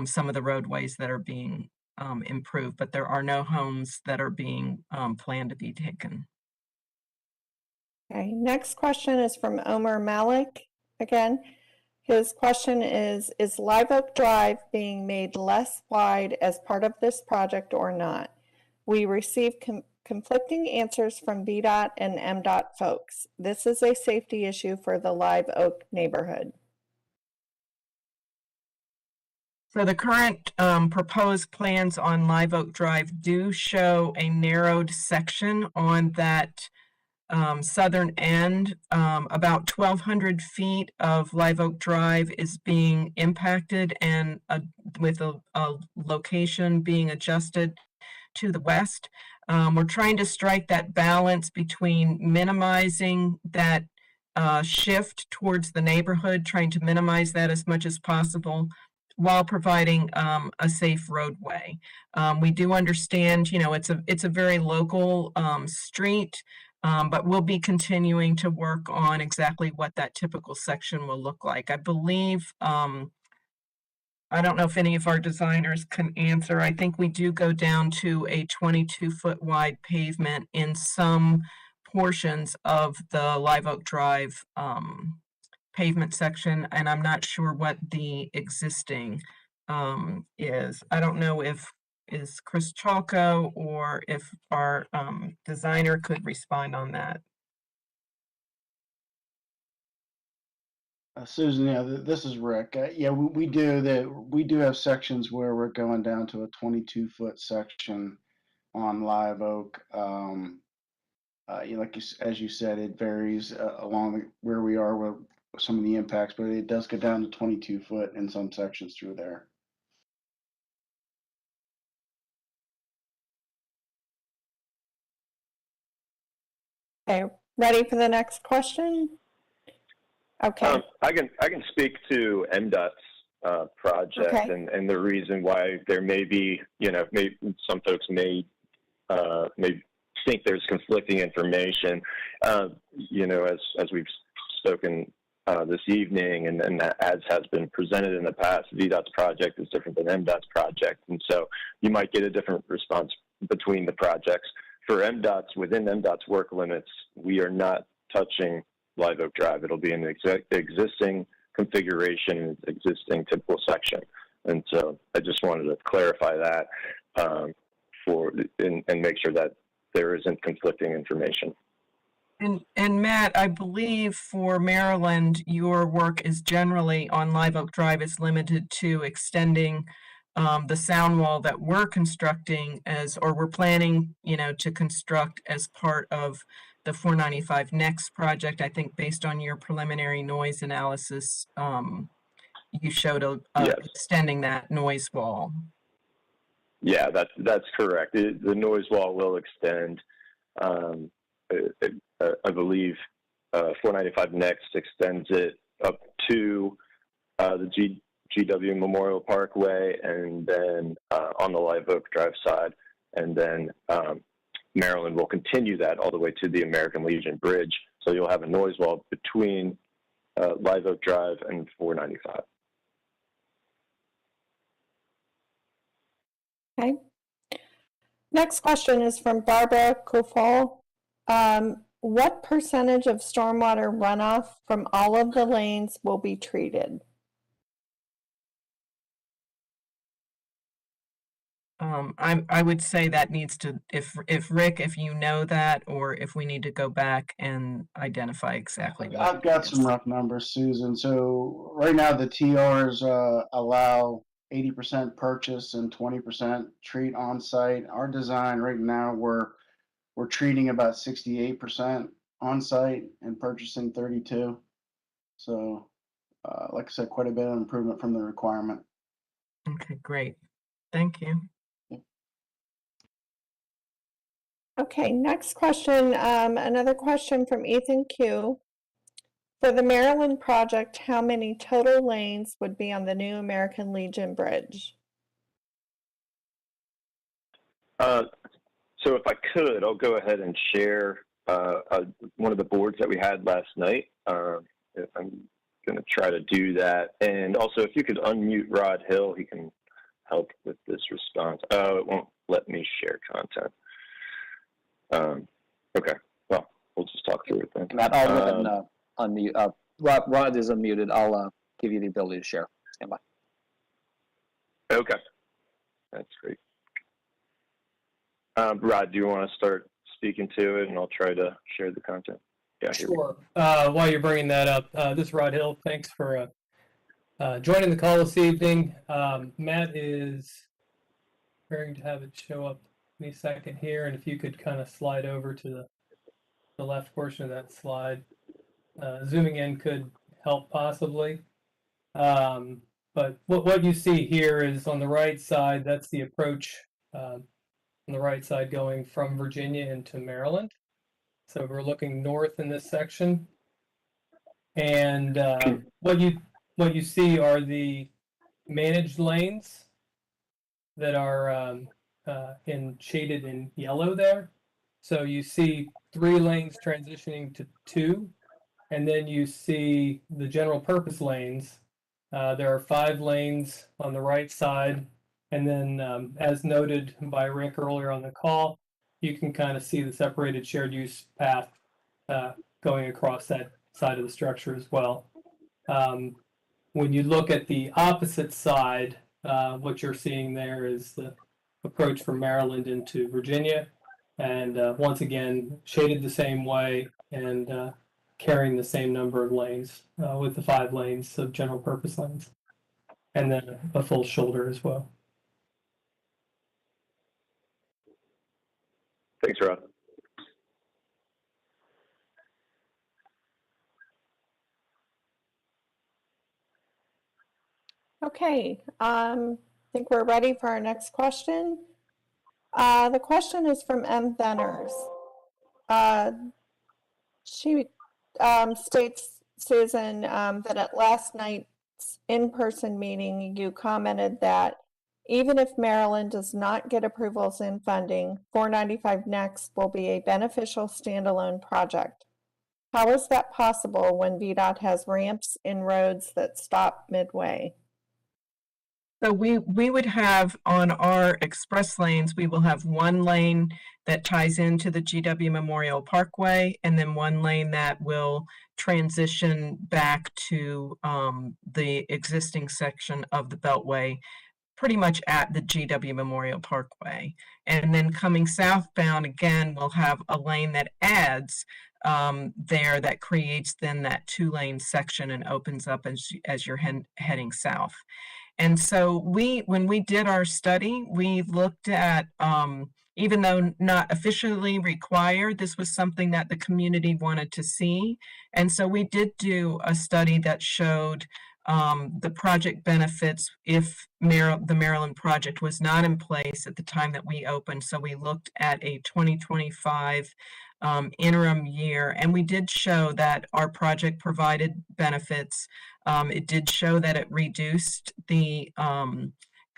some of the roadways that are being improved, but there are no homes that are being planned to be taken. Okay, next question is from Omar Malik again. His question is Live Oak Drive being made less wide as part of this project or not? We received conflicting answers from Mdot and Mdot folks. This is a safety issue for the Live Oak neighborhood. So the current proposed plans on Live Oak Drive do show a narrowed section on that southern end. About 1,200 feet of Live Oak Drive is being impacted, and with a location being adjusted to the west. We're trying to strike that balance between minimizing that shift towards the neighborhood, trying to minimize that as much as possible, while providing a safe roadway. We do understand, you know, it's a very local street, but we'll be continuing to work on exactly what that typical section will look like. I believe, I don't know if any of our designers can answer. I think we do go down to a 22-foot wide pavement in some portions of the Live Oak Drive pavement section, and I'm not sure what the existing is. I don't know if is Chris Chalco or if our designer could respond on that. Susan, yeah, this is Rick. Yeah, we do have sections where we're going down to a 22-foot section on Live Oak. Like as you said, it varies along where we are with some of the impacts, but it does go down to 22 foot in some sections through there. Okay, ready for the next question? Okay. I can speak to Mdot's project Okay. and the reason why there may be, you know, some folks may think there's conflicting information. You know, as we've spoken this evening, and as has been presented in the past, VDOT's project is different than Mdot's project, and so you might get a different response between the projects. For Mdot's, within Mdot's work limits, we are not touching Live Oak Drive. It'll be in the existing configuration, existing typical section, and so I just wanted to clarify that and make sure that there isn't conflicting information. And Matt, I believe for Maryland, your work is generally on Live Oak Drive is limited to extending the sound wall that we're constructing or we're planning, you know, to construct as part of the 495 Next project. I think based on your preliminary noise analysis, you showed Yes. extending that noise wall. Yeah, that's correct. The noise wall will extend. I believe 495 Next extends it up to the GW Memorial Parkway, and then on the Live Oak Drive side, and then Maryland will continue that all the way to the American Legion Bridge. So you'll have a noise wall between Live Oak Drive and 495. Okay. Next question is from Barbara Kufal. What percentage of stormwater runoff from all of the lanes will be treated? I would say that needs to, if Rick, if you know that, or if we need to go back and identify exactly what I've got it some is. rough numbers, Susan. So right now the TRs allow 80% purchase and 20% treat on site. Our design right now, we're treating about 68% on site and purchasing 32. So like I said, quite a bit of improvement from the requirement. Okay, great. Thank you. Okay, next question, another question from Ethan Q. For the Maryland project, how many total lanes would be on the new American Legion Bridge? So if I could, I'll go ahead and share one of the boards that we had last night. I'm going to try to do that. And also, if you could unmute Rod Hill, he can help with this response. Oh, it won't let me share content. Okay, well, we'll just talk through it then. Matt, I'll go ahead and unmute. Rod is unmuted. I'll give you the ability to share. Stand by. Okay, that's great. Rod, do you want to start speaking to it, and I'll try to share the content? Yeah, sure. While you're bringing that up, this is Rod Hill. Thanks for joining the call this evening. Matt is preparing to have it show up any second here, and if you could kind of slide over to the left portion of that slide. Zooming in could help possibly. But what you see here is on the right side, that's the approach on the right side going from Virginia into Maryland. So we're looking north in this section. And what you see are the managed lanes that are shaded in yellow there. So you see 3 lanes transitioning to 2, and then you see the general purpose lanes. There are 5 lanes on the right side, and then as noted by Rick earlier on the call, you can kind of see the separated shared use path going across that side of the structure as well. When you look at the opposite side, what you're seeing there is the approach from Maryland into Virginia, and once again shaded the same way and carrying the same number of lanes with the 5 lanes of general purpose lanes, and then a full shoulder as well. Thanks, Rod. Okay, I think we're ready for our next question. The question is from M. Thenners. She states, Susan, that at last night's in-person meeting, you commented that even if Maryland does not get approvals in funding, 495 Next will be a beneficial standalone project. How is that possible when Mdot has ramps in roads that stop midway? So we would have on our express lanes, we will have 1 lane that ties into the GW Memorial Parkway, and then 1 lane that will transition back to the existing section of the Beltway, pretty much at the GW Memorial Parkway. And then coming southbound, again, we'll have a lane that adds there that creates then that 2-lane section and opens up as you're heading south. And so when we did our study, we looked at, even though not officially required, this was something that the community wanted to see. And so we did do a study that showed the project benefits if the Maryland project was not in place at the time that we opened. So we looked at a 2025 interim year, and we did show that our project provided benefits. It did show that it reduced the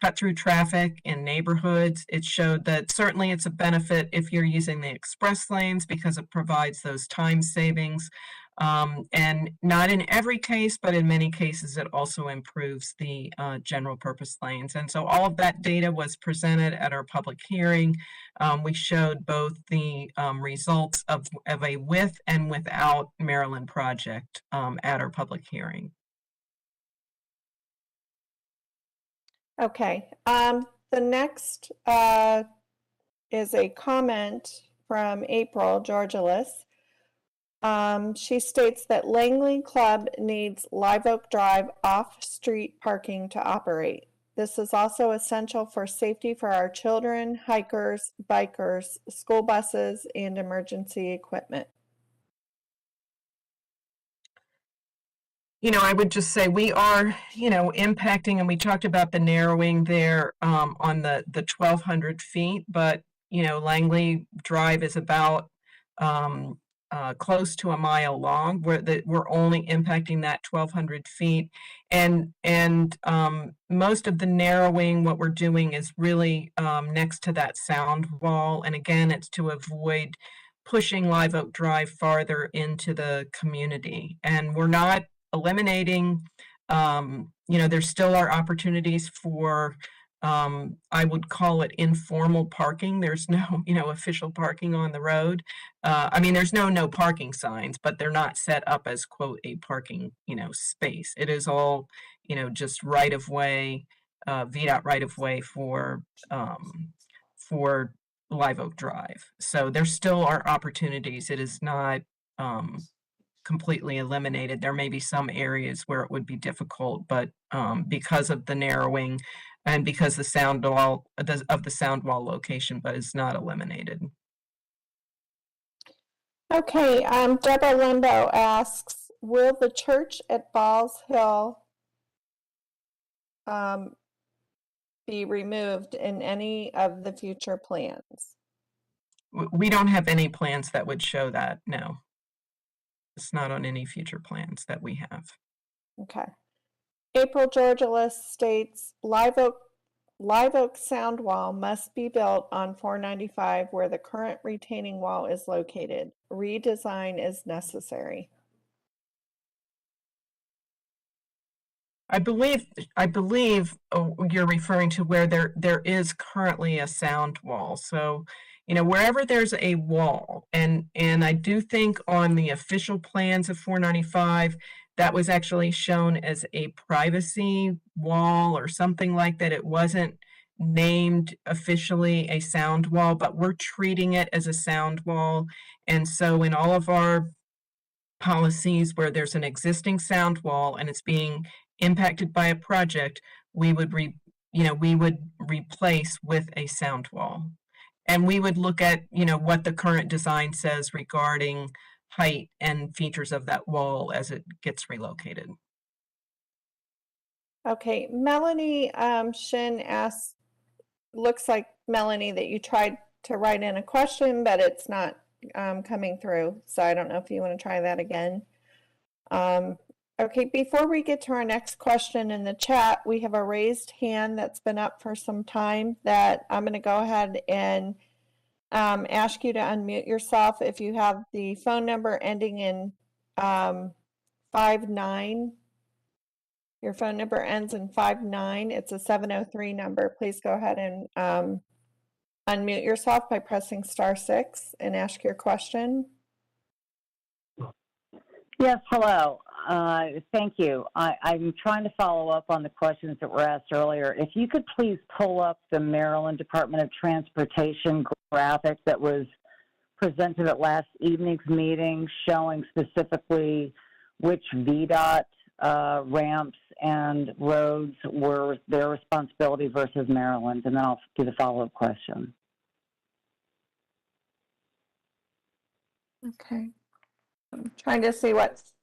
cut-through traffic in neighborhoods. It showed that certainly it's a benefit if you're using the express lanes because it provides those time savings. And not in every case, but in many cases, it also improves the general purpose lanes. And so all of that data was presented at our public hearing. We showed both the results of a with and without Maryland project at our public hearing. Okay, the next is a comment from April Georgilis. She states that Langley Club needs Live Oak Drive off-street parking to operate. This is also essential for safety for our children, hikers, bikers, school buses, and emergency equipment. I would just say we are, impacting, and we talked about the narrowing there on the 1,200 feet, but, Langley Drive is about close to a mile long. We're only impacting that 1,200 feet. And most of the narrowing, what we're doing is really next to that sound wall. And again, it's to avoid pushing Live Oak Drive farther into the community. And we're not eliminating, there still are opportunities for, I would call it informal parking. There's no, official parking on the road. There's no parking signs, but they're not set up as, quote, a parking, space. It is all, just right of way, VDOT right of way for Live Oak Drive. So there still are opportunities. It is not, completely eliminated. There may be some areas where it would be difficult, but because of the narrowing and because the sound wall location, but it's not eliminated. Okay, Deborah Limbo asks, will the church at Balls Hill be removed in any of the future plans? We don't have any plans that would show that, no. It's not on any future plans that we have. Okay. April Georgilus states, Live Oak sound wall must be built on 495 where the current retaining wall is located. Redesign is necessary. I believe you're referring to where there is currently a sound wall. So, wherever there's a wall, and I do think on the official plans of 495, that was actually shown as a privacy wall or something like that. It wasn't named officially a sound wall, but we're treating it as a sound wall. And so in all of our policies where there's an existing sound wall and it's being impacted by a project, we would replace with a sound wall. And we would look at, what the current design says regarding height and features of that wall as it gets relocated. Okay, Melanie Shin asks, looks like, Melanie, that you tried to write in a question, but it's not coming through. So I don't know if you want to try that again. Okay, before we get to our next question in the chat, we have a raised hand that's been up for some time that I'm going to go ahead and ask you to unmute yourself. If you have the phone number ending in 59, your phone number ends in 59. It's a 703 number. Please go ahead and unmute yourself by pressing *6 and ask your question. Yes, hello. Thank you. I'm trying to follow up on the questions that were asked earlier. If you could please pull up the Maryland Department of Transportation graphic that was presented at last evening's meeting, showing specifically which VDOT ramps and roads were their responsibility versus Maryland, and then I'll do the follow-up question. Okay. I'm trying to see what's,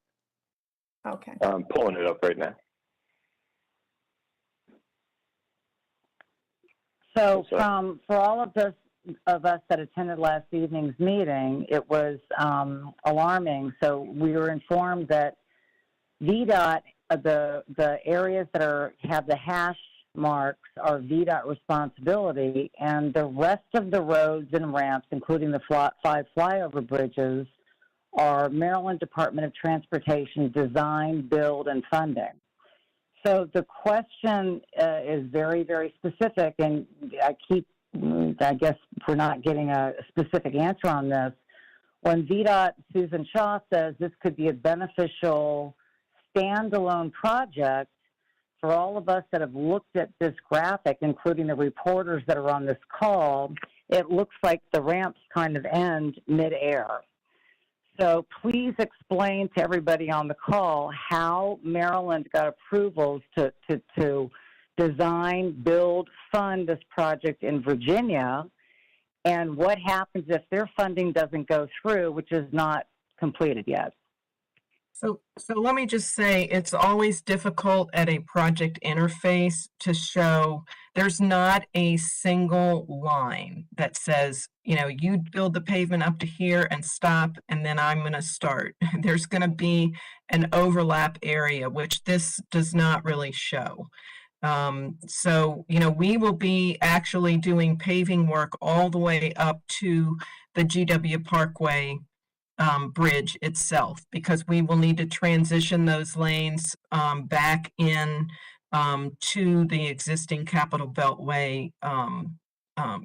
okay. I'm pulling it up right now. So for all of us that attended last evening's meeting, it was alarming. So we were informed that VDOT, the areas that have the hash marks are VDOT responsibility, and the rest of the roads and ramps, including the 5 flyover bridges, are Maryland Department of Transportation design, build, and funding. So the question is very, very specific, and I guess we're not getting a specific answer on this. When VDOT, Susan Shaw says this could be a beneficial standalone project, for all of us that have looked at this graphic, including the reporters that are on this call, it looks like the ramps kind of end midair. So please explain to everybody on the call how Maryland got approvals to design, build, fund this project in Virginia, and what happens if their funding doesn't go through, which is not completed yet. So let me just say, it's always difficult at a project interface to show there's not a single line that says, you build the pavement up to here and stop, and then I'm going to start. There's going to be an overlap area, which this does not really show. So, we will be actually doing paving work all the way up to the GW Parkway bridge itself, because we will need to transition those lanes back in to the existing Capitol Beltway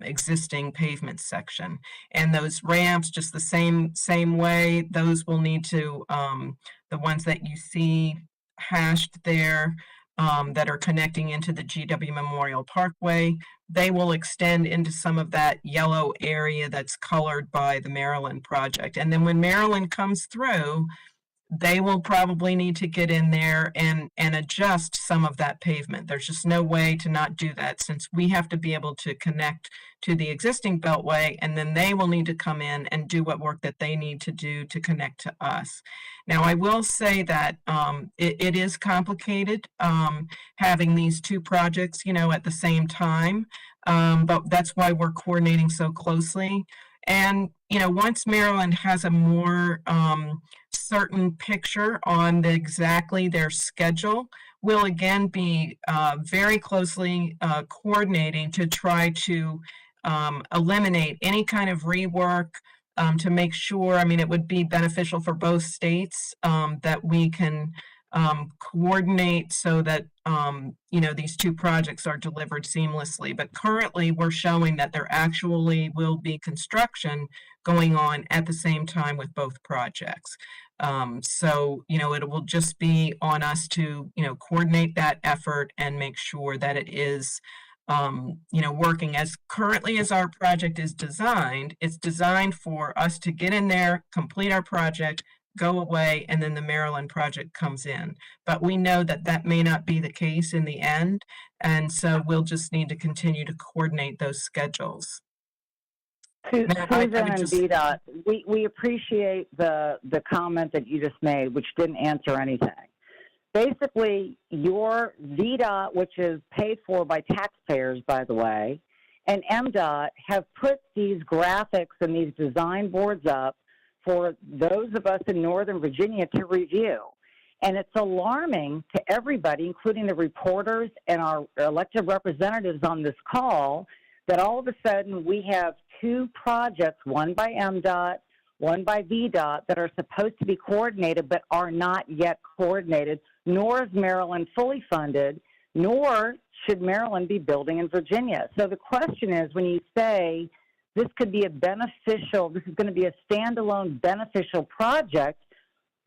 existing pavement section. And those ramps, just the same way, those will need to, the ones that you see hashed there that are connecting into the GW Memorial Parkway, they will extend into some of that yellow area that's colored by the Maryland project. And then when Maryland comes through, they will probably need to get in there and adjust some of that pavement. There's just no way to not do that, since we have to be able to connect to the existing beltway, and then they will need to come in and do what work that they need to do to connect to us. Now, I will say that it is complicated having these two projects, at the same time, but that's why we're coordinating so closely. And, once Maryland has a more certain picture on exactly their schedule, we'll again be very closely coordinating to try to eliminate any kind of rework, to make sure, it would be beneficial for both states that we can coordinate so that, these two projects are delivered seamlessly. But currently, we're showing that there actually will be construction going on at the same time with both projects. So, it will just be on us to, coordinate that effort and make sure that it is, working as currently as our project is designed. It's designed for us to get in there, complete our project, go away, and then the Maryland project comes in. But we know that that may not be the case in the end, and so we'll just need to continue to coordinate those schedules. Susan and Mdot, we appreciate the comment that you just made, which didn't answer anything. Basically, your Mdot, which is paid for by taxpayers, by the way, and Mdot have put these graphics and these design boards up for those of us in Northern Virginia to review. And it's alarming to everybody, including the reporters and our elected representatives on this call, that all of a sudden we have two projects, one by Mdot, one by Mdot, that are supposed to be coordinated but are not yet coordinated, nor is Maryland fully funded, nor should Maryland be building in Virginia. So the question is, when you say this could be this is going to be a standalone beneficial project,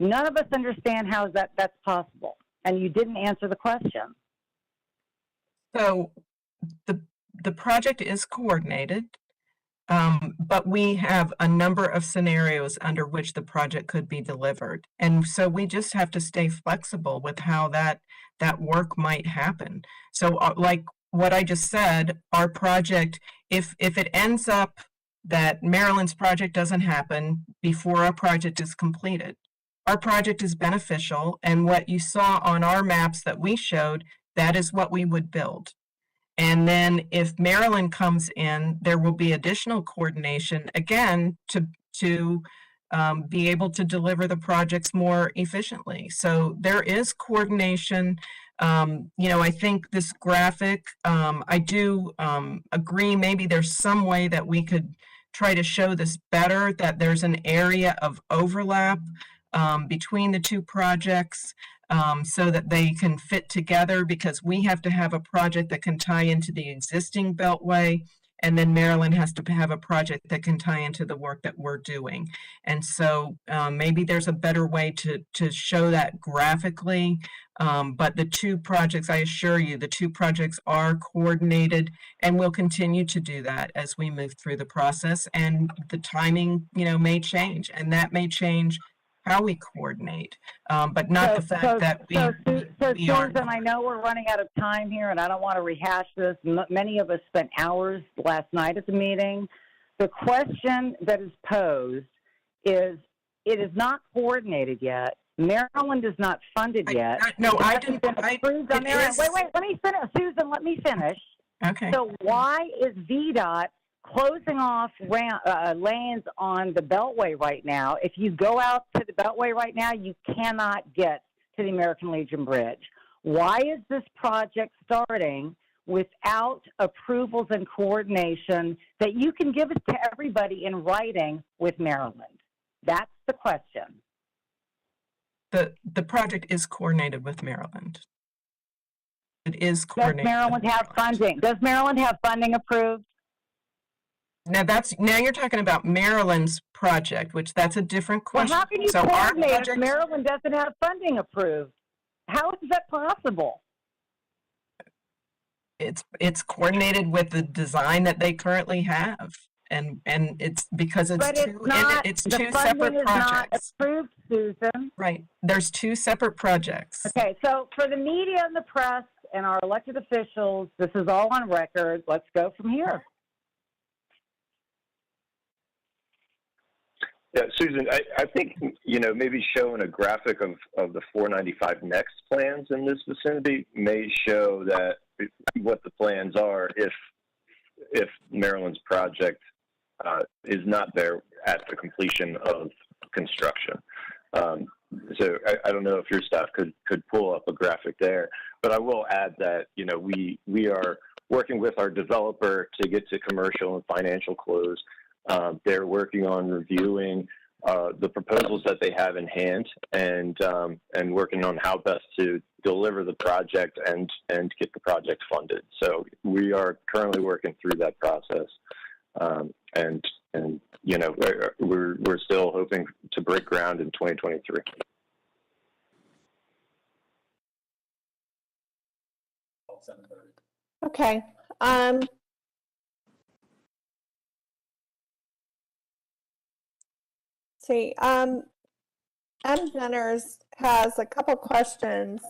none of us understand how that's possible. And you didn't answer the question. So the project is coordinated, but we have a number of scenarios under which the project could be delivered. And so we just have to stay flexible with how that work might happen. So like what I just said, our project, if it ends up that Maryland's project doesn't happen before our project is completed, our project is beneficial, and what you saw on our maps that we showed, that is what we would build. And then if Maryland comes in, there will be additional coordination, again, to be able to deliver the projects more efficiently. So there is coordination. I think this graphic, I do agree, maybe there's some way that we could try to show this better, that there's an area of overlap between the two projects, so that they can fit together, because we have to have a project that can tie into the existing beltway, and then Maryland has to have a project that can tie into the work that we're doing. And so maybe there's a better way to show that graphically, but the two projects, I assure you, the two projects are coordinated, and we'll continue to do that as we move through the process. And the timing, may change, and that may change how we coordinate, but not the fact that we are. Susan, I know we're running out of time here, and I don't want to rehash this. Many of us spent hours last night at the meeting. The question that is posed is, it is not coordinated yet. Maryland is not funded yet. I didn't. Wait, let me finish. Susan, let me finish. Okay. So why is Mdot closing off lanes on the Beltway right now? If you go out to the Beltway right now, you cannot get to the American Legion Bridge. Why is this project starting without approvals and coordination that you can give it to everybody in writing with Maryland? That's the question. The project is coordinated with Maryland. It is coordinated. Does Maryland have funding? Does Maryland have funding approved? Now you're talking about Maryland's project, which that's a different question. Well, how can you coordinate if Maryland doesn't have funding approved? How is that possible? It's coordinated with the design that they currently have. And it's because it's But two, it's not, it's the two funding separate is not projects. approved, Susan. Right. There's two separate projects. Okay, so for the media and the press and our elected officials, this is all on record. Let's go from here. Yeah, Susan, I think, maybe showing a graphic of the 495 next plans in this vicinity may show that what the plans are if Maryland's project is not there at the completion of construction. So I don't know if your staff could pull up a graphic there, but I will add that, we are working with our developer to get to commercial and financial close. They're working on reviewing the proposals that they have in hand and working on how best to deliver the project and get the project funded. So we are currently working through that process, and we're still hoping to break ground in 2023. Okay. See, M. Jenners has a couple questions.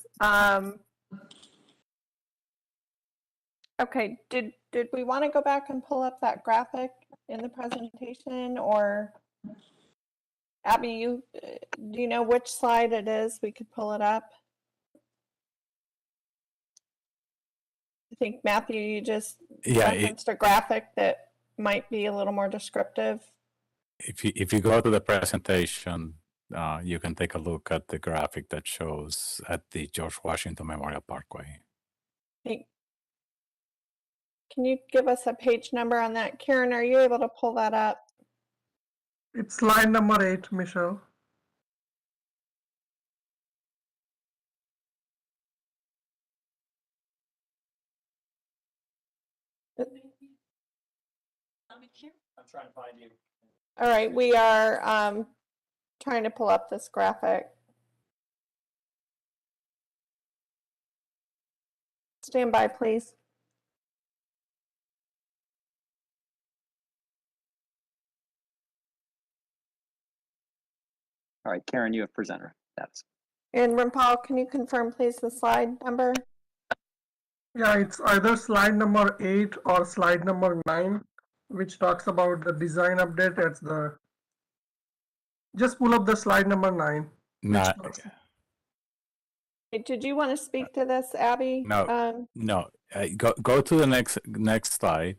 Okay, did we want to go back and pull up that graphic in the presentation, or Abby, do you know which slide it is? We could pull it up. I think Matthew, you just referenced a graphic that might be a little more descriptive. If you go to the presentation, you can take a look at the graphic that shows at the George Washington Memorial Parkway. Hey, can you give us a page number on that? Karen, are you able to pull that up? It's slide number 8, Michelle. I'm trying to find you. All right, we are trying to pull up this graphic. Stand by, please. All right, Karen, you have presenter. That's And Rimpal, can you confirm, please, the slide number? Yeah, it's either slide number 8 or slide number 9, which talks about the design update. It's the, just pull up the slide number 9. Not, Did you want to speak to this, Abby? No. no. Go to the next slide.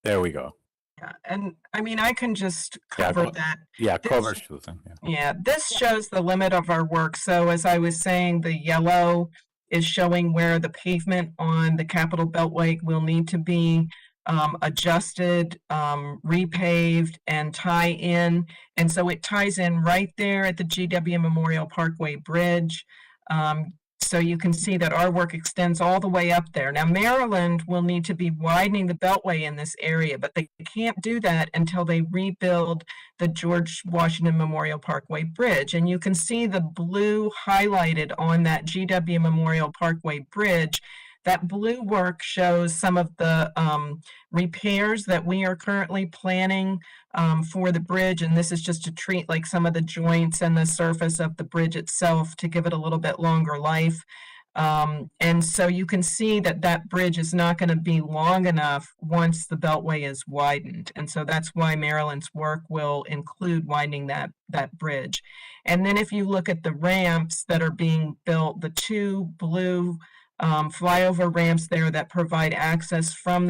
There we go. Yeah, and I mean, I can just cover that. Yeah, This- cover Susan. Yeah. Yeah, this shows the limit of our work. So as I was saying, the yellow is showing where the pavement on the Capitol Beltway will need to be adjusted, repaved, and tie in. And so it ties in right there at the GW Memorial Parkway Bridge. So you can see that our work extends all the way up there. Now, Maryland will need to be widening the Beltway in this area, but they can't do that until they rebuild the George Washington Memorial Parkway Bridge. And you can see the blue highlighted on that GW Memorial Parkway Bridge. That blue work shows some of the repairs that we are currently planning for the bridge. And this is just to treat like some of the joints and the surface of the bridge itself to give it a little bit longer life. And so you can see that that bridge is not going to be long enough once the Beltway is widened. And so that's why Maryland's work will include widening that bridge. And then if you look at the ramps that are being built, the two blue flyover ramps there that provide access from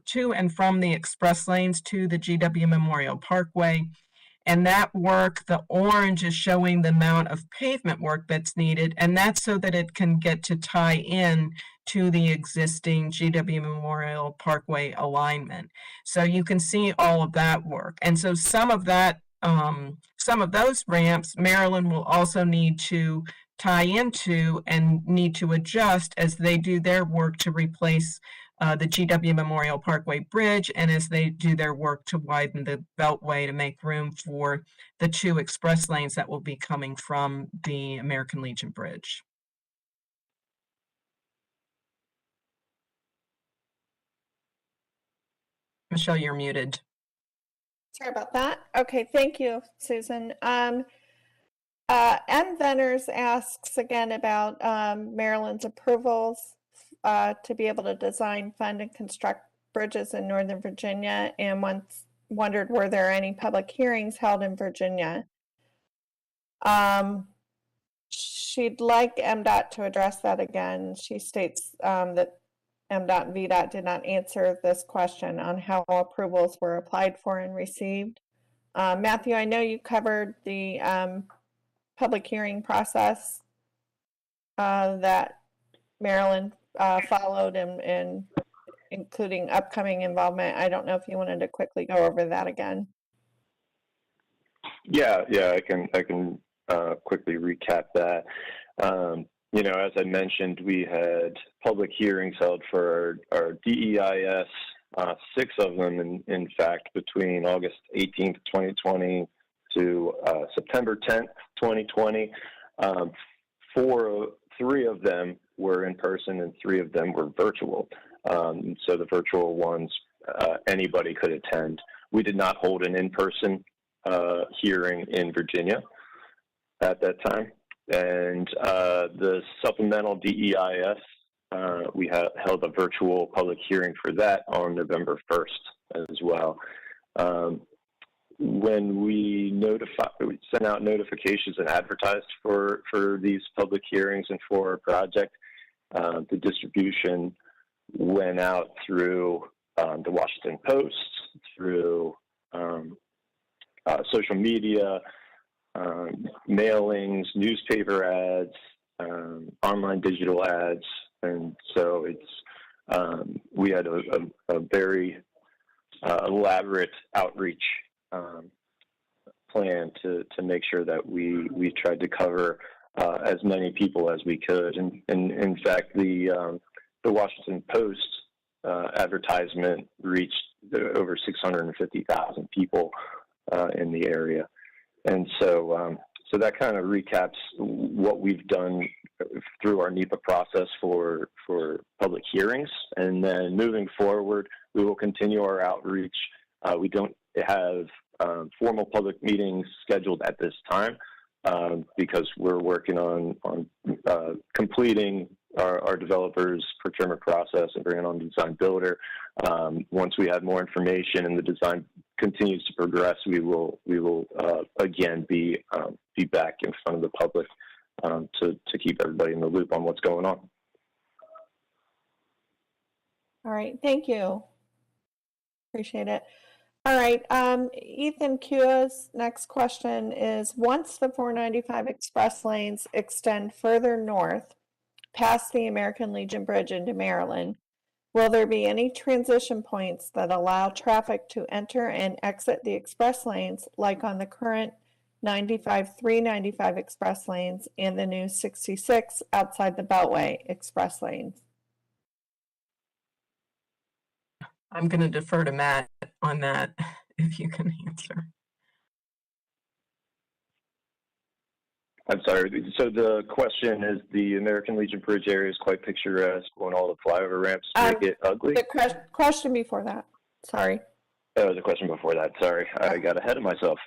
to and from the express lanes to the GW Memorial Parkway. And that work, the orange is showing the amount of pavement work that's needed, and that's so that it can get to tie in to the existing GW Memorial Parkway alignment. So you can see all of that work. And so some of those ramps, Maryland will also need to tie into and need to adjust as they do their work to replace the GW Memorial Parkway Bridge, and as they do their work to widen the Beltway to make room for the two express lanes that will be coming from the American Legion Bridge. Michelle, you're muted. Sorry about that. Okay, thank you, Susan. M. Venners asks again about Maryland's approvals to be able to design, fund, and construct bridges in Northern Virginia, and once wondered were there any public hearings held in Virginia. She'd like Mdot to address that again. She states that Mdot and Vdot did not answer this question on how approvals were applied for and received. Matthew, I know you covered the public hearing process that Maryland followed and including upcoming involvement. I don't know if you wanted to quickly go over that again. Yeah, I can quickly recap that. You know, as I mentioned, we had public hearings held for our DEIS, 6 of them, in fact, between August 18th, 2020 to September 10th, 2020. 3 of them were in person and 3 of them were virtual. So the virtual ones, anybody could attend. We did not hold an in-person hearing in Virginia at that time. And the supplemental DEIS, we held a virtual public hearing for that on November 1st as well. When we sent out notifications and advertised for these public hearings and for our project, the distribution went out through the Washington Post, through social media, mailings, newspaper ads, online digital ads, and so it's we had a very elaborate outreach plan to make sure that we tried to cover as many people as we could, and in fact the Washington Post advertisement reached over 650,000 people in the area. And so that kind of recaps what we've done through our NEPA process for public hearings. And then moving forward, we will continue our outreach. We don't have formal public meetings scheduled at this time because we're working on completing our developers' procurement process and bringing on the design builder. Once we have more information and the design continues to progress, we will again be back in front of the public to keep everybody in the loop on what's going on. All right, thank you. Appreciate it. All right, Ethan Kua's next question is, once the 495 express lanes extend further north past the American Legion Bridge into Maryland, will there be any transition points that allow traffic to enter and exit the express lanes like on the current 95, 395 express lanes and the new 66 outside the Beltway express lanes? I'm going to defer to Matt on that, if you can answer. I'm sorry. So the question is, the American Legion Bridge area is quite picturesque when all the flyover ramps make it ugly? The question before that. Sorry. Oh, the question before that. Sorry, I got ahead of myself.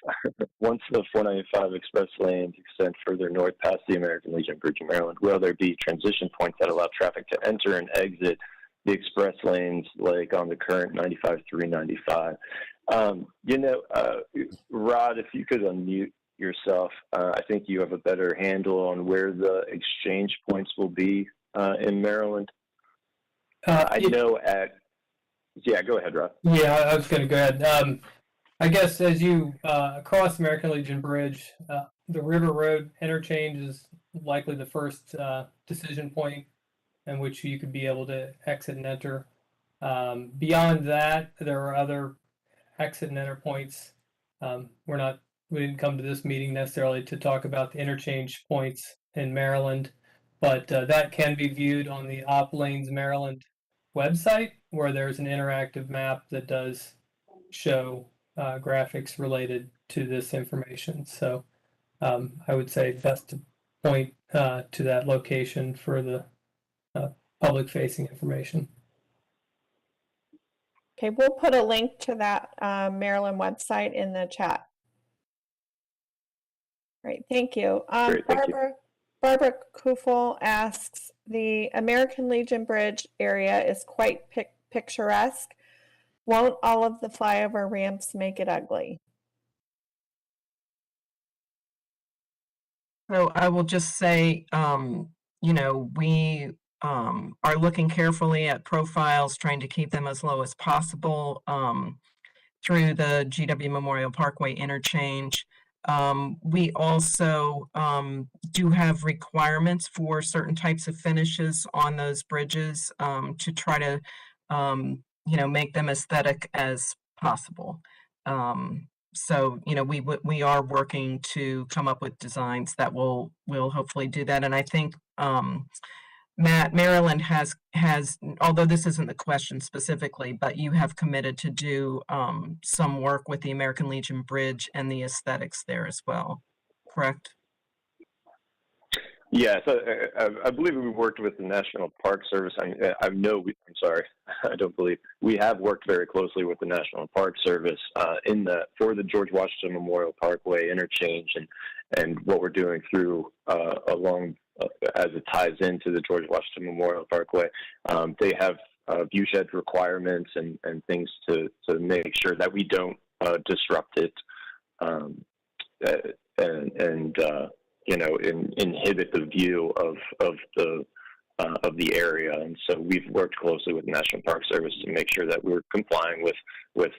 Once the 495 express lanes extend further north past the American Legion Bridge in Maryland, will there be transition points that allow traffic to enter and exit the express lanes like on the current 95, 395? You know, Rod, if you could unmute yourself, I think you have a better handle on where the exchange points will be in Maryland. I know at, yeah, go ahead, Rod. Yeah, I was going to go ahead. I guess as you cross American Legion Bridge, the River Road interchange is likely the first decision point in which you could be able to exit and enter. Beyond that, there are other exit and enter points. We didn't come to this meeting necessarily to talk about the interchange points in Maryland, but that can be viewed on the Op Lanes Maryland website, where there's an interactive map that does show graphics related to this information. So I would say best to point to that location for the public-facing information. Okay, we'll put a link to that Maryland website in the chat. Great, thank you. Great, thank you. Barbara Kufel asks, the American Legion Bridge area is quite picturesque. Won't all of the flyover ramps make it ugly? So I will just say, you know, we are looking carefully at profiles, trying to keep them as low as possible through the GW Memorial Parkway interchange. We also do have requirements for certain types of finishes on those bridges to try to, you know, make them aesthetic as possible. So, you know, we are working to come up with designs that will hopefully do that. And I think Maryland has, although this isn't the question specifically, but you have committed to do some work with the American Legion Bridge and the aesthetics there as well, correct? Yeah, so I believe we worked with the National Park Service. I'm sorry, I don't believe we have worked very closely with the National Park Service for the George Washington Memorial Parkway interchange and what we're doing through along as it ties into the George Washington Memorial Parkway. They have viewshed requirements and things to make sure that we don't disrupt it you know, inhibit the view of the area. And so we've worked closely with the National Park Service to make sure that we're complying with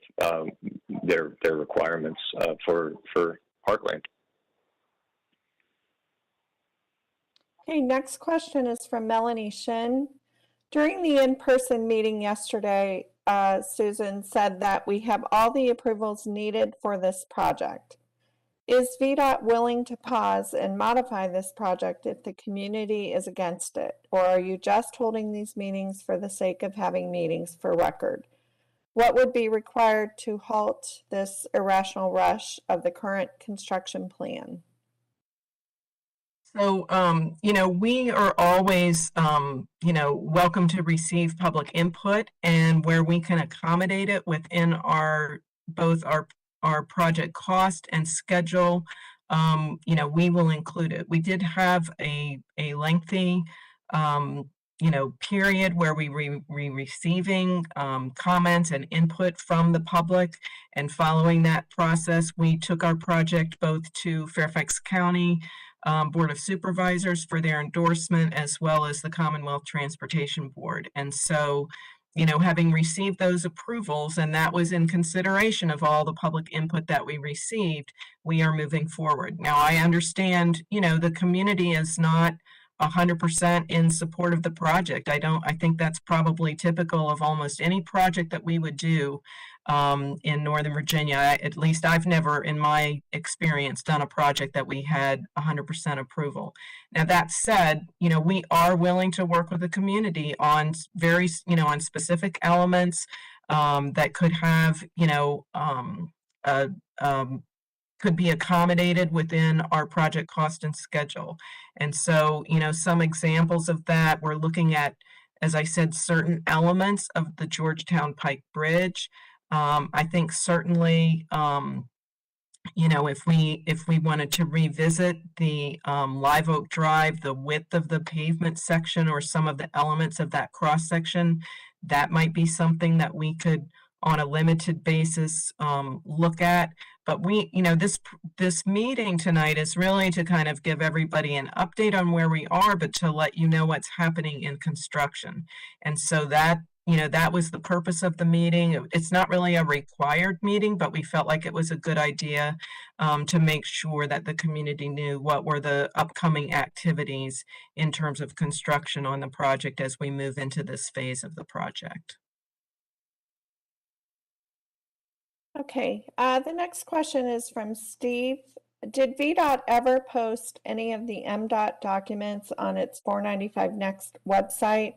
their requirements for parkland. Okay, next question is from Melanie Shin. During the in-person meeting yesterday, Susan said that we have all the approvals needed for this project. Is VDOT willing to pause and modify this project if the community is against it? Or are you just holding these meetings for the sake of having meetings for record? What would be required to halt this irrational rush of the current construction plan? So, you know, we are always, you know, welcome to receive public input, and where we can accommodate it within both our project cost and schedule, you know, we will include it. We did have a lengthy, you know, period where we were receiving comments and input from the public, and following that process, we took our project both to Fairfax County Board of Supervisors for their endorsement, as well as the Commonwealth Transportation Board. And so, you know, having received those approvals, and that was in consideration of all the public input that we received, we are moving forward. Now, I understand, you know, the community is not 100% in support of the project. I think that's probably typical of almost any project that we would do in Northern Virginia. At least I've never, in my experience, done a project that we had 100% approval. Now, that said, you know, we are willing to work with the community on on specific elements that could have, you know, could be accommodated within our project cost and schedule. And so, you know, some examples of that, we're looking at, as I said, certain elements of the Georgetown Pike Bridge. I think certainly, you know, if we wanted to revisit the Live Oak Drive, the width of the pavement section or some of the elements of that cross section, that might be something that we could, on a limited basis, look at. But we, you know, this meeting tonight is really to kind of give everybody an update on where we are, but to let you know what's happening in construction. And so that, you know, that was the purpose of the meeting. It's not really a required meeting, but we felt like it was a good idea to make sure that the community knew what were the upcoming activities in terms of construction on the project as we move into this phase of the project. Okay, the next question is from Steve. Did VDOT ever post any of the Mdot documents on its 495 Next website,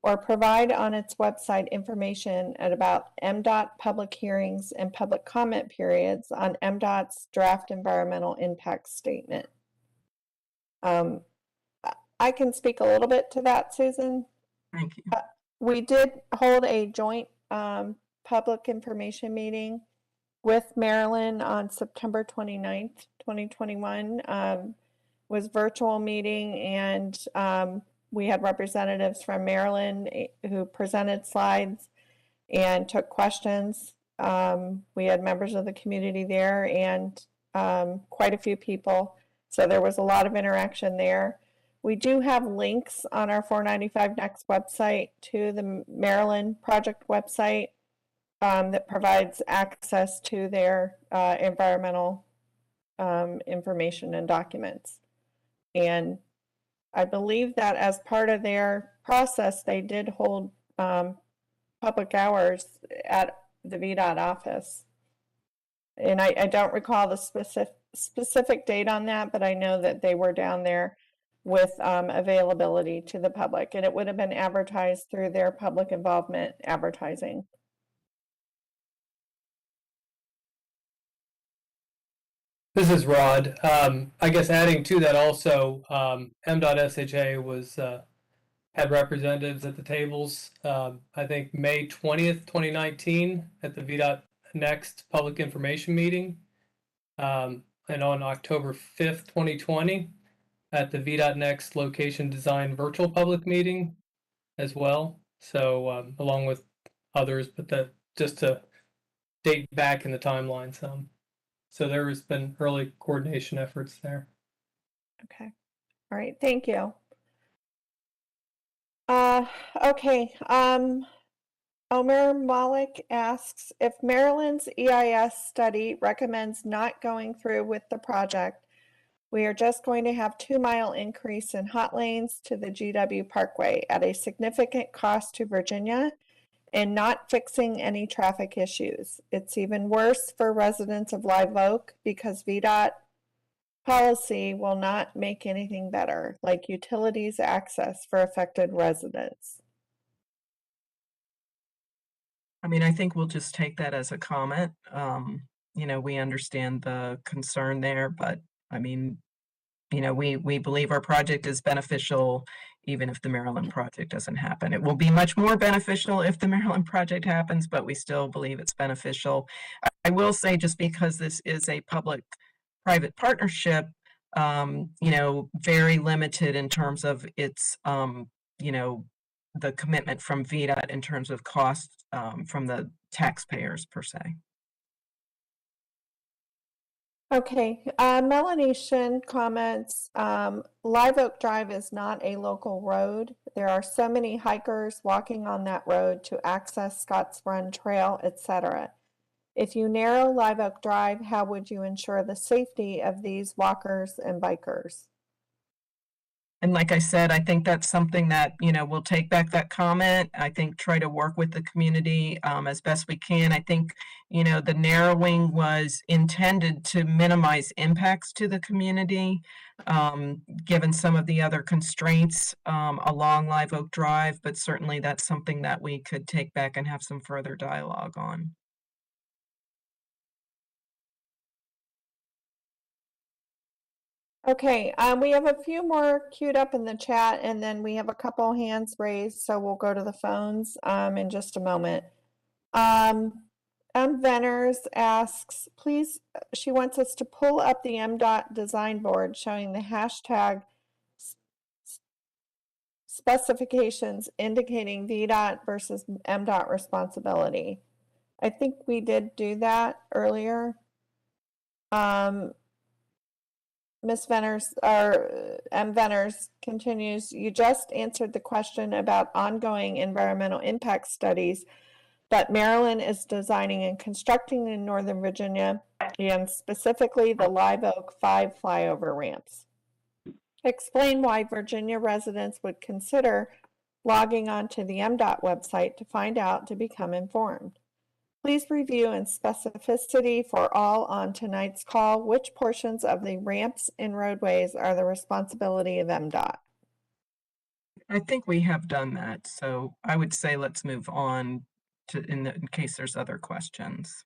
or provide on its website information about Mdot public hearings and public comment periods on Mdot's draft environmental impact statement? I can speak a little bit to that, Susan. Thank you. We did hold a joint public information meeting with Marilyn on September 29th, 2021. Was virtual meeting, and we had representatives from Maryland who presented slides and took questions. We had members of the community there and quite a few people. So there was a lot of interaction there. We do have links on our 495 Next website to the Maryland project website that provides access to their environmental information and documents. And I believe that as part of their process, they did hold public hours at the Mdot office. And I don't recall the specific date on that, but I know that they were down there with availability to the public, and it would have been advertised through their public involvement advertising. This is Rod. I guess adding to that also, Mdot SHA was had representatives at the tables. I think May 20th, 2019, at the Mdot Next public information meeting, and on October 5th, 2020, at the Mdot Next location design virtual public meeting as well. So along with others, but that just to date back in the timeline some. So there has been early coordination efforts there. Okay. All right. Thank you. Okay. Omer Malik asks, if Maryland's EIS study recommends not going through with the project, we are just going to have 2-mile increase in hot lanes to the GW Parkway at a significant cost to Virginia and not fixing any traffic issues. It's even worse for residents of Live Oak because VDOT policy will not make anything better, like utilities access for affected residents. I mean, I think we'll just take that as a comment. You know, we understand the concern there, but I mean, you know, we believe our project is beneficial even if the Maryland project doesn't happen. It will be much more beneficial if the Maryland project happens, but we still believe it's beneficial. I will say, just because this is a public-private partnership, you know, very limited in terms of its, you know, the commitment from VDOT in terms of cost from the taxpayers per se. Okay, Melanie Shin comments, Live Oak Drive is not a local road. There are so many hikers walking on that road to access Scotts Run Trail, etc. If you narrow Live Oak Drive, how would you ensure the safety of these walkers and bikers? And like I said, I think that's something that, you know, we'll take back that comment. I think try to work with the community as best we can. I think, you know, the narrowing was intended to minimize impacts to the community, given some of the other constraints along Live Oak Drive, but certainly that's something that we could take back and have some further dialogue on. Okay, we have a few more queued up in the chat, and then we have a couple hands raised, so we'll go to the phones in just a moment. Venners asks, please, she wants us to pull up the Mdot design board showing the hashtag specifications indicating VDOT versus Mdot responsibility. I think we did do that earlier. Ms. Venners, or M. Venners continues, you just answered the question about ongoing environmental impact studies that Maryland is designing and constructing in Northern Virginia, and specifically the Live Oak 5 flyover ramps. Explain why Virginia residents would consider logging onto the Mdot website to find out to become informed. Please review in specificity for all on tonight's call which portions of the ramps and roadways are the responsibility of Mdot. I think we have done that, so I would say let's move on to in case there's other questions.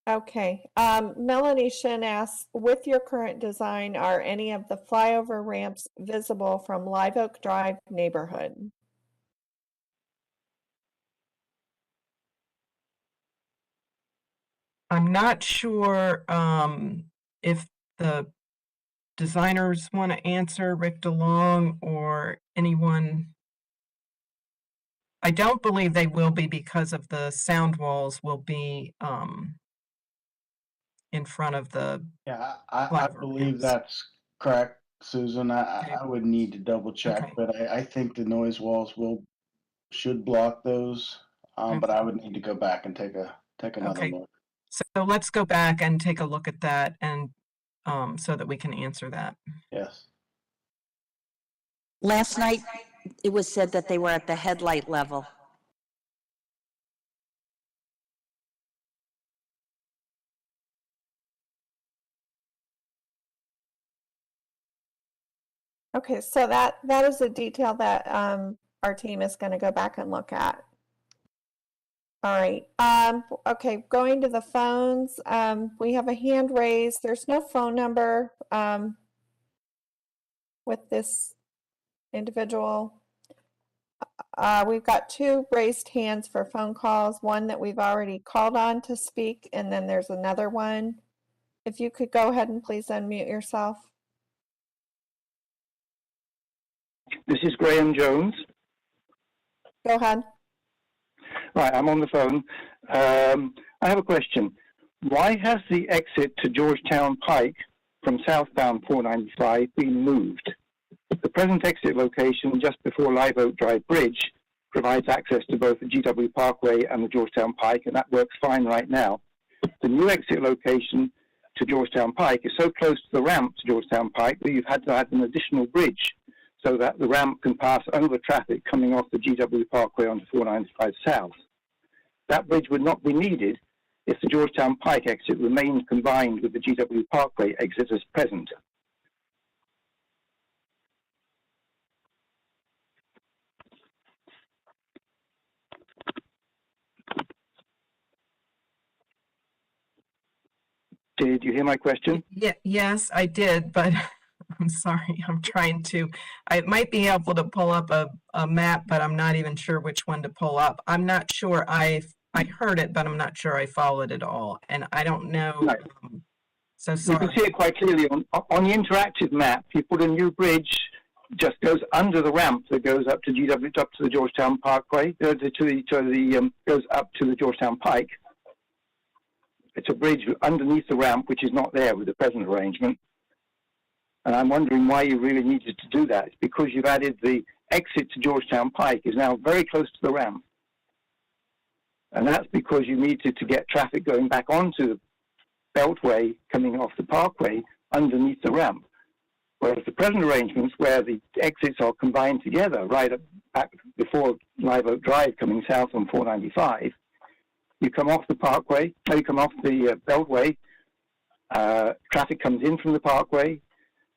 Okay, Melanie Shin asks, with your current design, are any of the flyover ramps visible from Live Oak Drive neighborhood? I'm not sure if the designers want to answer, Rick DeLong or anyone. I don't believe they will be because of the sound walls will be in front of the. Yeah, I Live believe rooms. that's correct, Susan. Okay. I would need to double check, Okay. but I think the noise walls should block those. But I would need to go back and take another Okay. look. So let's go back and take a look at that and so that we can answer that. Yes. Last night, it was said that they were at the headlight level. Okay, so that is a detail that our team is going to go back and look at. All right. Okay, going to the phones. We have a hand raised. There's no phone number with this individual. We've got 2 raised hands for phone calls, one that we've already called on to speak, and then there's another one. If you could go ahead and please unmute yourself. This is Graham Jones. Go ahead. Right, I'm on the phone. I have a question. Why has the exit to Georgetown Pike from southbound 495 been moved? The present exit location just before Live Oak Drive Bridge provides access to both the GW Parkway and the Georgetown Pike, and that works fine right now. The new exit location to Georgetown Pike is so close to the ramp to Georgetown Pike that you've had to add an additional bridge so that the ramp can pass over traffic coming off the GW Parkway onto 495 South. That bridge would not be needed if the Georgetown Pike exit remained combined with the GW Parkway exit as present. Did you hear my question? Yeah, yes, I did, but I'm sorry. I'm trying to. I might be able to pull up a map, but I'm not even sure which one to pull up. I'm not sure I heard it, but I'm not sure I followed it all, and I don't know. No. So You sorry. can see it quite clearly on the interactive map. You put a new bridge, just goes under the ramp that goes up to up to the Georgetown Parkway, goes up to the Georgetown Pike. It's a bridge underneath the ramp, which is not there with the present arrangement. And I'm wondering why you really needed to do that. It's because you've added the exit to Georgetown Pike is now very close to the ramp. And that's because you needed to get traffic going back onto the Beltway coming off the Parkway underneath the ramp. Whereas the present arrangements where the exits are combined together right up back before Live Oak Drive coming south on 495, you come off the Parkway, you come off the Beltway, traffic comes in from the Parkway,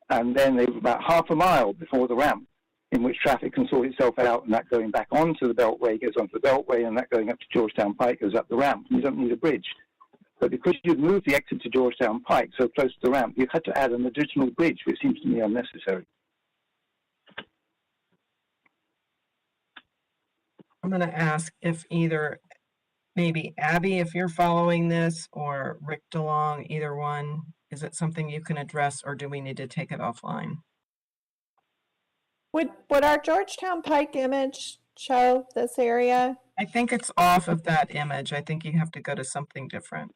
and then there's about half a mile before the ramp in which traffic can sort itself out, and that going back onto the Beltway goes onto the Beltway, and that going up to Georgetown Pike goes up the ramp. You don't need a bridge. But because you've moved the exit to Georgetown Pike so close to the ramp, you've had to add an additional bridge, which seems to me unnecessary. I'm going to ask if either maybe Abby, if you're following this, or Rick DeLong, either one. Is it something you can address, or do we need to take it offline? Would our Georgetown Pike image show this area? I think it's off of that image. I think you have to go to something different.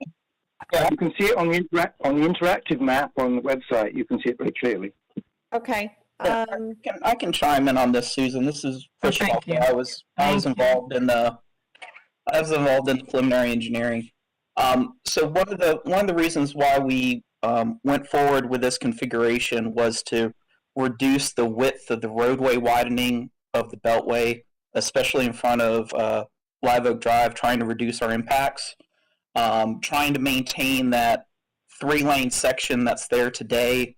Yeah, you can see it on the interactive map on the website. You can see it very clearly. Okay. Yeah, I can chime in on this, Susan. This is first of all, Thank you. I was involved in the preliminary engineering. So one of the reasons why we went forward with this configuration was to reduce the width of the roadway widening of the Beltway, especially in front of Live Oak Drive, trying to reduce our impacts, trying to maintain that 3-lane section that's there today,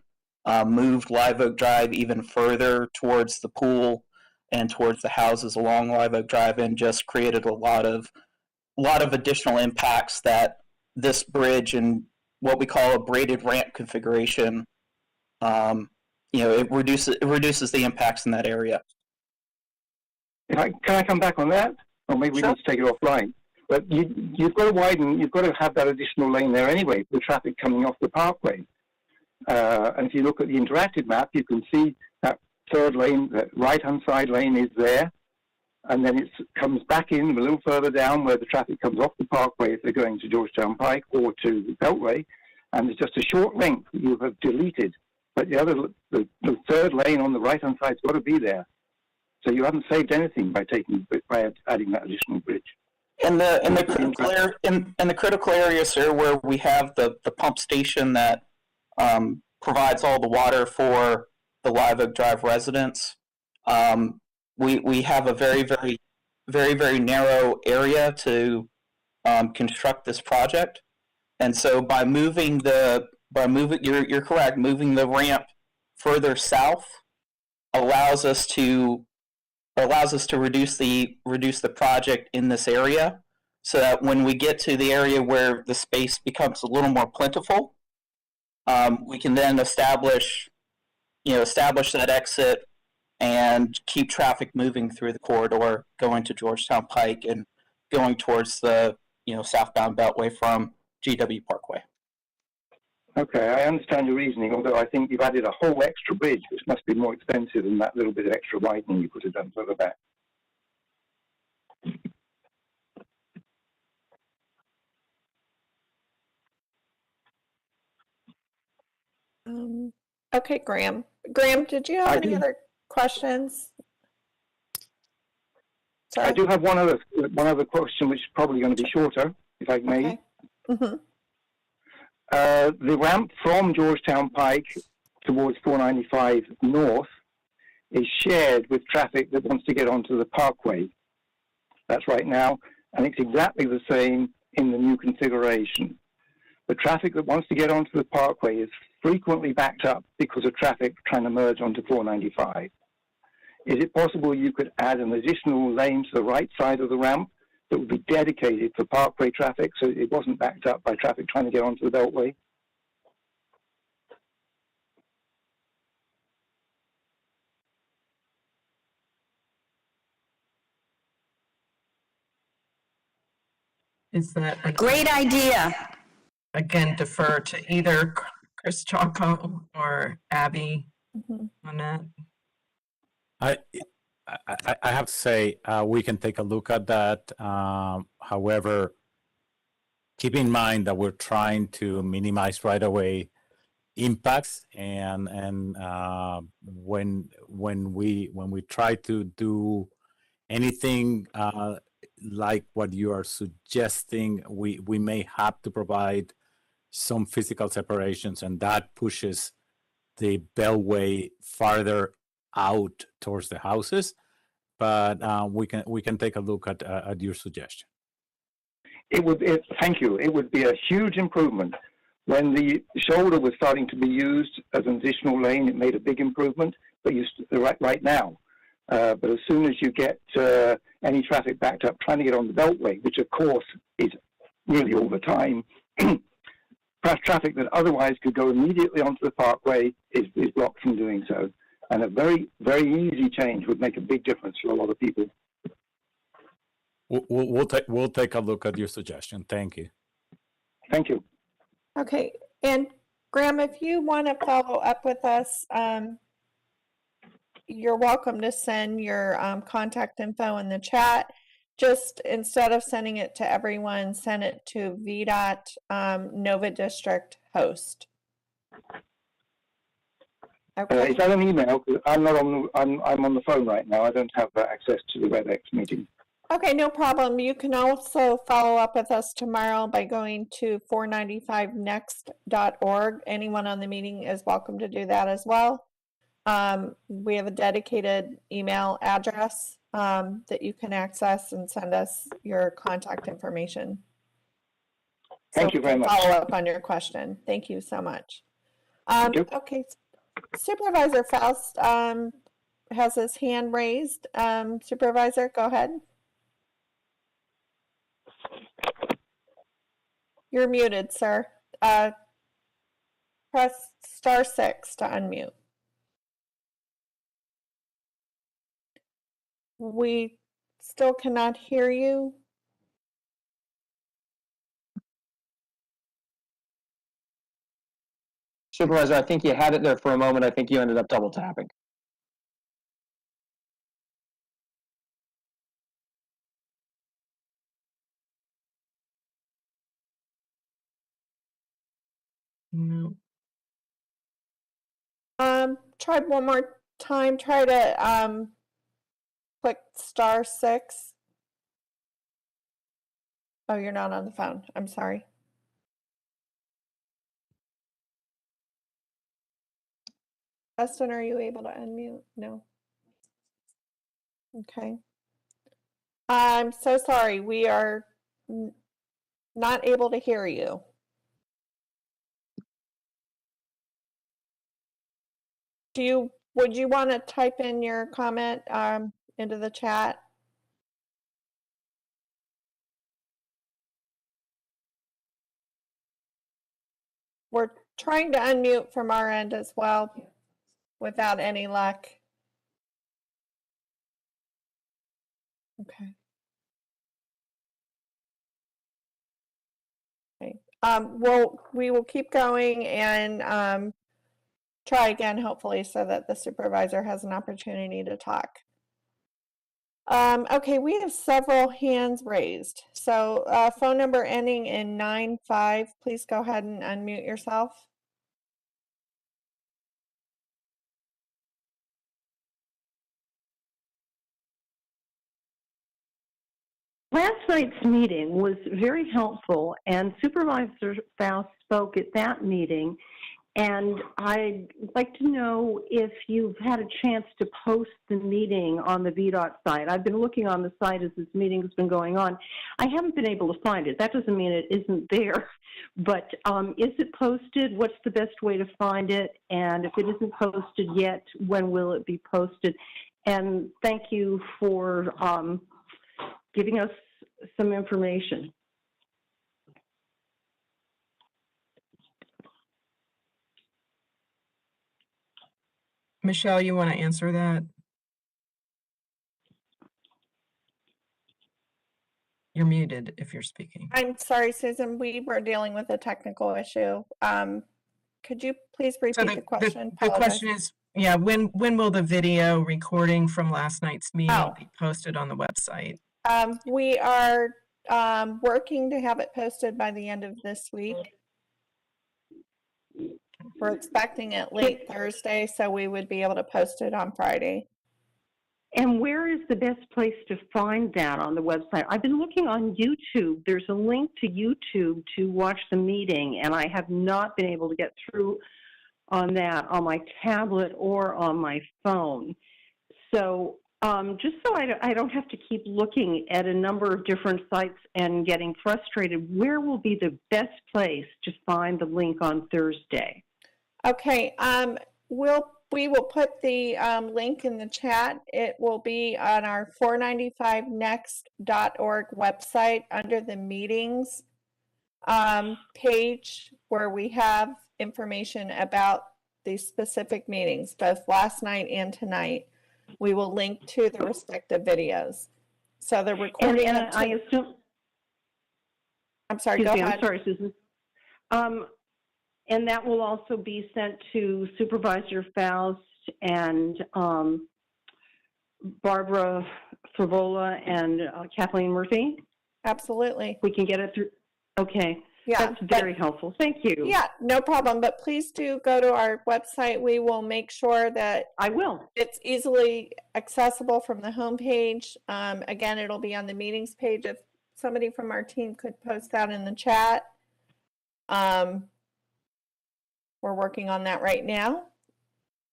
moved Live Oak Drive even further towards the pool and towards the houses along Live Oak Drive, and just created a lot of additional impacts that this bridge and what we call a braided ramp configuration, it reduces the impacts in that area. Can I come back on that? Or maybe we need to take it offline. But you've got to widen, you've got to have that additional lane there anyway, for the traffic coming off the Parkway. And if you look at the interactive map, you can see that third lane, that right-hand side lane is there. And then it comes back in a little further down where the traffic comes off the Parkway if they're going to Georgetown Pike or to the Beltway. And it's just a short length that you have deleted. But the third lane on the right-hand side's got to be there. So you haven't saved anything by adding that additional bridge. In the critical area, sir, where we have the pump station that provides all the water for the Live Oak Drive residents, we have a very narrow area to construct this project, and so by moving you're correct, moving the ramp further south allows us to reduce the project in this area, so that when we get to the area where the space becomes a little more plentiful, we can then establish that exit and keep traffic moving through the corridor, going to Georgetown Pike and going towards the southbound Beltway from GW Parkway. Okay, I understand your reasoning, although I think you've added a whole extra bridge, which must be more expensive than that little bit of extra widening you could have done further back. Okay, Graham. Graham, did you have any other questions? Sorry. I do have one other question, which is probably going to be shorter, if I may. Okay. Mm-hmm. The ramp from Georgetown Pike towards 495 north is shared with traffic that wants to get onto the Parkway. That's right now, and it's exactly the same in the new configuration. The traffic that wants to get onto the Parkway is frequently backed up because of traffic trying to merge onto 495. Is it possible you could add an additional lane to the right side of the ramp that would be dedicated for Parkway traffic so it wasn't backed up by traffic trying to get onto the Beltway? Is that Great idea. again defer to either Chris Chaco or Abby on that? I have to say, we can take a look at that. However, keep in mind that we're trying to minimize right-of-way impacts, and when we try to do anything like what you are suggesting, we may have to provide some physical separations, and that pushes the Beltway farther out towards the houses. But we can take a look at your suggestion. Thank you. It would be a huge improvement. When the shoulder was starting to be used as an additional lane, it made a big improvement. But right now, but as soon as you get any traffic backed up trying to get on the Beltway, which of course is really all the time, traffic that otherwise could go immediately onto the Parkway is blocked from doing so. And a very, very easy change would make a big difference for a lot of people. We'll take a look at your suggestion. Thank you. Thank you. Okay, and Graham, if you want to follow up with us, you're welcome to send your contact info in the chat. Just instead of sending it to everyone, send it to Mdot Nova District host. Okay. Is that an email? I'm on the phone right now. I don't have access to the WebEx meeting. Okay, no problem. You can also follow up with us tomorrow by going to 495next.org. Anyone on the meeting is welcome to do that as well. We have a dedicated email address that you can access and send us your contact information. Thank you very much. Follow up on your question. Thank you so much. Okay, Supervisor Faust has his hand raised. Supervisor, go ahead. You're muted, sir. Press *6 to unmute. We still cannot hear you. Supervisor, I think you had it there for a moment. I think you ended up double tapping. No. Try one more time. Try to click *6. Oh, you're not on the phone. I'm sorry. Justin, are you able to unmute? No. Okay. I'm so sorry. We are not able to hear you. Would you want to type in your comment into the chat? We're trying to unmute from our end as well without any luck. Okay. Okay. We will keep going and try again, hopefully, so that the supervisor has an opportunity to talk. Okay, we have several hands raised. So phone number ending in 95, please go ahead and unmute yourself. Last night's meeting was very helpful, and Supervisor Faust spoke at that meeting. And I'd like to know if you've had a chance to post the meeting on the Mdot site. I've been looking on the site as this meeting has been going on. I haven't been able to find it. That doesn't mean it isn't there. But is it posted? What's the best way to find it? And if it isn't posted yet, when will it be posted? And thank you for giving us some information. Michelle, you want to answer that? You're muted if you're speaking. I'm sorry, Susan, we were dealing with a technical issue. Could you please repeat the question? The question is, yeah, when will the video recording from last night's meeting be posted on the website? We are working to have it posted by the end of this week. We're expecting it late Thursday, so we would be able to post it on Friday. And where is the best place to find that on the website? I've been looking on YouTube. There's a link to YouTube to watch the meeting, and I have not been able to get through on that on my tablet or on my phone. So just so I don't have to keep looking at a number of different sites and getting frustrated, where will be the best place to find the link on Thursday? Okay, we will put the link in the chat. It will be on our 495next.org website under the meetings page, where we have information about these specific meetings, both last night and tonight. We will link to the respective videos. So the recording. And I assume. I'm sorry. Go ahead. I'm sorry, Susan. And that will also be sent to Supervisor Faust and Barbara Favola and Kathleen Murphy? Absolutely. We can get it through. Okay. Yeah, that's very helpful. Thank you. Yeah, no problem. But please do go to our website. We will make sure that it's easily accessible from the homepage. Again, it'll be on the meetings page. If somebody from our team could post that in the chat. We're working on that right now.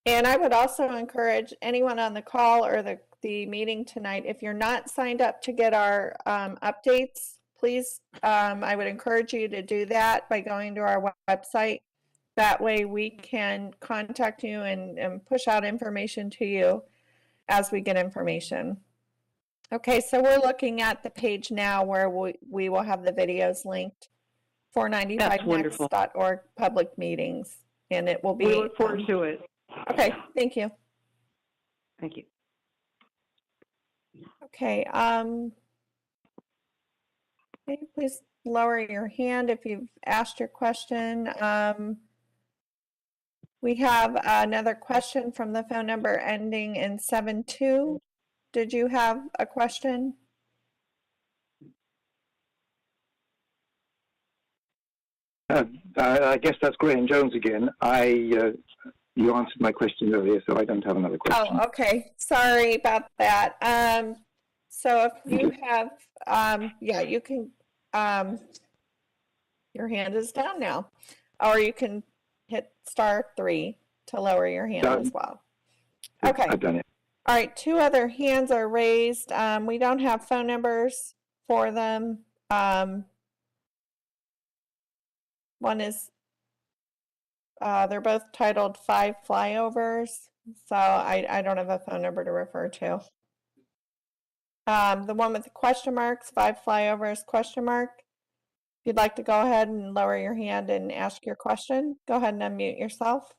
And I would also encourage anyone on the call or the meeting tonight, if you're not signed up to get our updates, please, I would encourage you to do that by going to our website. That way we can contact you and push out information to you as we get information. Okay, so we're looking at the page now where we will have the videos linked. 495next.org public meetings, and it will be. We look forward to it. Okay, thank you. Thank you. Okay, maybe please lower your hand if you've asked your question. We have another question from the phone number ending in 72. Did you have a question? I guess that's Graham Jones again. You answered my question earlier, so I don't have another question. Oh, okay. Sorry about that. So if you have, yeah, you can, your hand is down now, or you can hit *3 to lower your hand as well. Okay. I've done it. All right. 2 other hands are raised. We don't have phone numbers for them. One is, they're both titled 5 flyovers, so I don't have a phone number to refer to. The one with the question marks, 5 flyovers, question mark. If you'd like to go ahead and lower your hand and ask your question, go ahead and unmute yourself.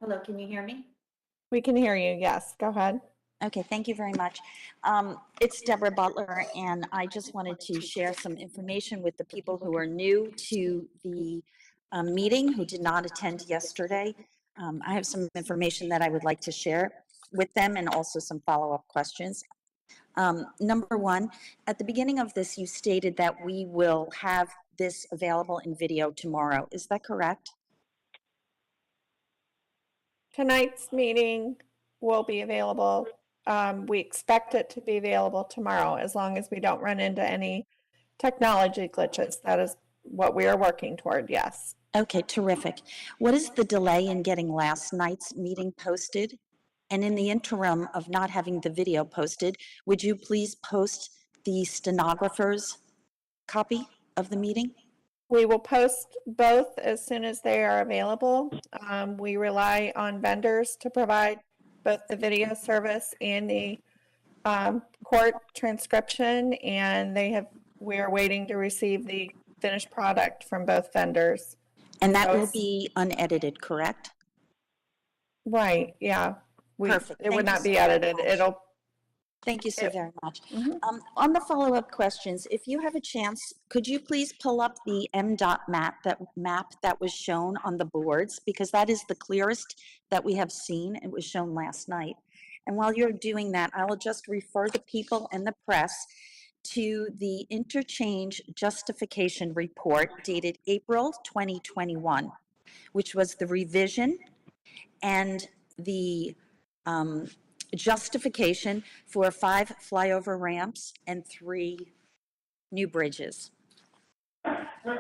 Hello, can you hear me? We can hear you, yes, go ahead. Okay, thank you very much. It's Deborah Butler, and I just wanted to share some information with the people who are new to the meeting, who did not attend yesterday. I have some information that I would like to share with them and also some follow-up questions. Number one, at the beginning of this, you stated that we will have this available in video tomorrow. Is that correct? Tonight's meeting will be available. We expect it to be available tomorrow, as long as we don't run into any technology glitches. That is what we are working toward, yes. Okay, terrific. What is the delay in getting last night's meeting posted? And in the interim of not having the video posted, would you please post the stenographer's copy of the meeting? We will post both as soon as they are available. We rely on vendors to provide both the video service and the court transcription, and we are waiting to receive the finished product from both vendors. And that will be unedited, correct? Right, yeah. Perfect. It would Thank not you be so edited. much. Thank you so very much. On the follow-up questions, if you have a chance, could you please pull up the Mdot map that was shown on the boards, because that is the clearest that we have seen. It was shown last night. And while you're doing that, I will just refer the people and the press to the Interchange Justification Report dated April 2021, which was the revision and the justification for 5 flyover ramps and 3 new bridges.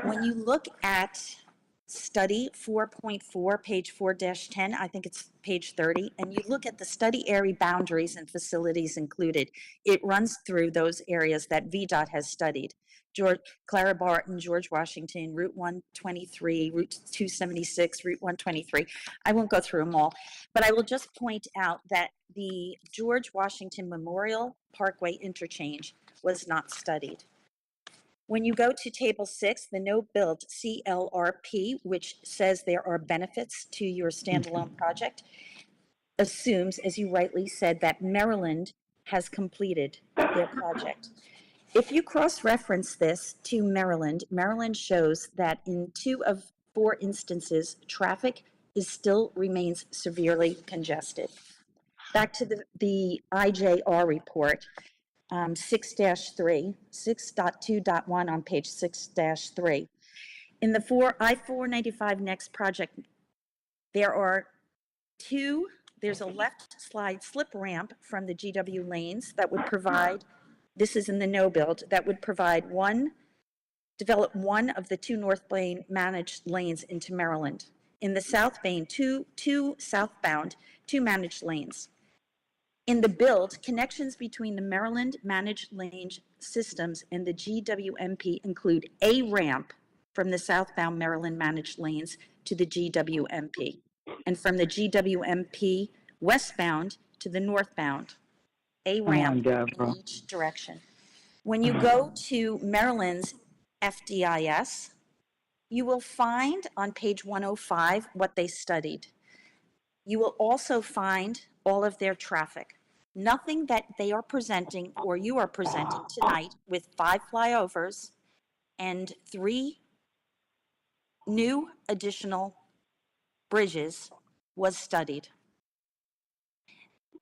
When you look at study 4.4, page 4-10, I think it's page 30, and you look at the study area boundaries and facilities included, it runs through those areas that VDOT has studied. Clara Barton, George Washington, Route 123, Route 276, Route 123. I won't go through them all, but I will just point out that the George Washington Memorial Parkway Interchange was not studied. When you go to Table 6, the no-build CLRP, which says there are benefits to your standalone project, assumes, as you rightly said, that Maryland has completed their project. If you cross-reference this to Maryland, Maryland shows that in 2 of 4 instances, traffic still remains severely congested. Back to the IJR report, 6-3, 6.2.1 on page 6-3. In the I-495 next project, there's a left slide slip ramp from the GW lanes that would provide, this is in the no build, that would provide develop one of the 2 north lane managed lanes into Maryland. In the south lane, two southbound, 2 managed lanes. In the build, connections between the Maryland managed lane systems and the GWMP include a ramp from the southbound Maryland managed lanes to the GWMP, and from the GWMP westbound to the northbound, a ramp in each direction. When you go to Maryland's FDIS, you will find on page 105 what they studied. You will also find all of their traffic. Nothing that they are presenting or you are presenting tonight with 5 flyovers and 3 new additional bridges was studied.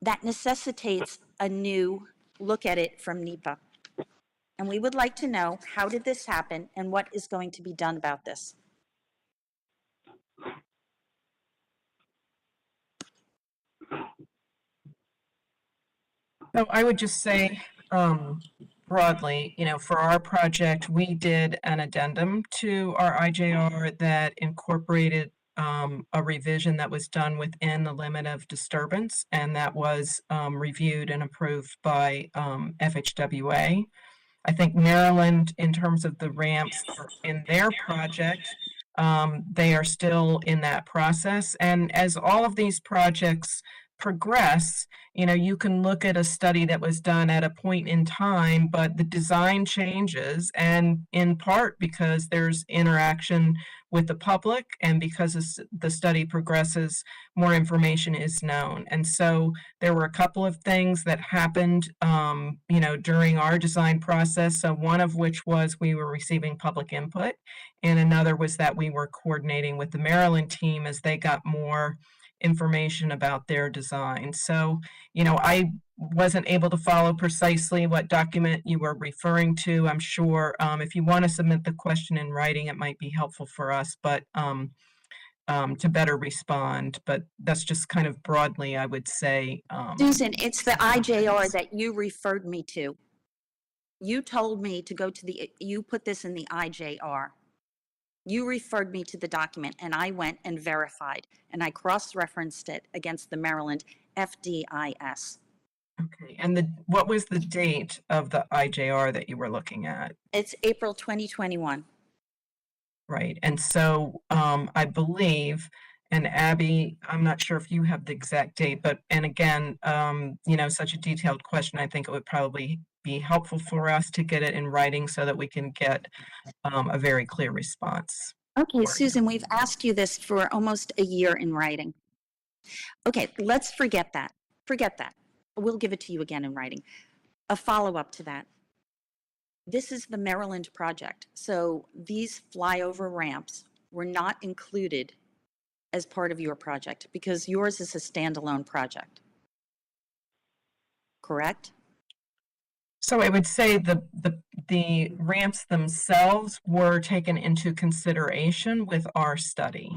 That necessitates a new look at it from NEPA. And we would like to know, how did this happen and what is going to be done about this? So I would just say, broadly, for our project, we did an addendum to our IJR that incorporated a revision that was done within the limit of disturbance, and that was reviewed and approved by FHWA. I think Maryland, in terms of the ramps in their project, they are still in that process. And as all of these projects progress, you can look at a study that was done at a point in time, but the design changes, and in part because there's interaction with the public, and because the study progresses, more information is known. And so there were a couple of things that happened, during our design process. So one of which was we were receiving public input, and another was that we were coordinating with the Maryland team as they got more information about their design. So, I wasn't able to follow precisely what document you were referring to. I'm sure if you want to submit the question in writing, it might be helpful for us, but to better respond. But that's just kind of broadly, I would say. Susan, it's the IJR that you referred me to. You told me to go to you put this in the IJR. You referred me to the document, and I went and verified, and I cross-referenced it against the Maryland FDIS. Okay, and what was the date of the IJR that you were looking at? It's April 2021. Right, and so I believe, and Abby, I'm not sure if you have the exact date, and again, such a detailed question, I think it would probably be helpful for us to get it in writing so that we can get a very clear response. Okay, Susan, we've asked you this for almost a year in writing. Okay, let's forget that. Forget that. We'll give it to you again in writing. A follow-up to that. This is the Maryland project. So these flyover ramps were not included as part of your project because yours is a standalone project. Correct? So I would say the ramps themselves were taken into consideration with our study,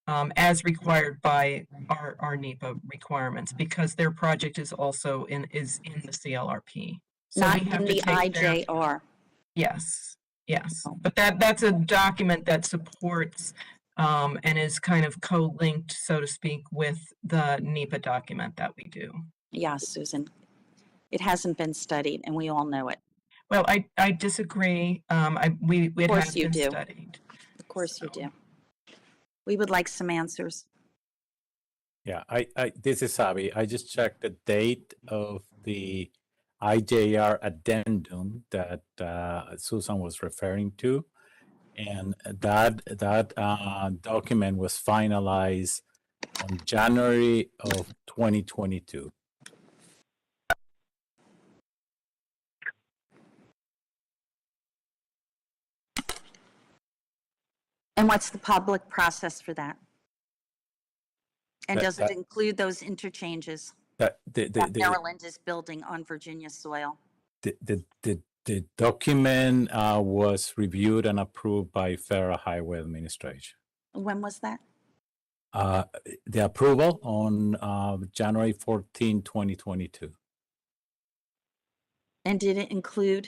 as required by our NEPA requirements, because their project is also in the CLRP. So not we have in to the take IJR. Yes, but that's a document that supports and is kind of co-linked, so to speak, with the NEPA document that we do. Yes, Susan. It hasn't been studied, and we all know it. Well, I disagree. It has been studied. Of course you do. We would like some answers. Yeah, this is Abby. I just checked the date of the IJR addendum that Susan was referring to, and that document was finalized on January of 2022. And what's the public process for that? And does it include those interchanges that Maryland is building on Virginia soil? The document was reviewed and approved by Federal Highway Administration. When was that? The approval on January 14, 2022. And did it include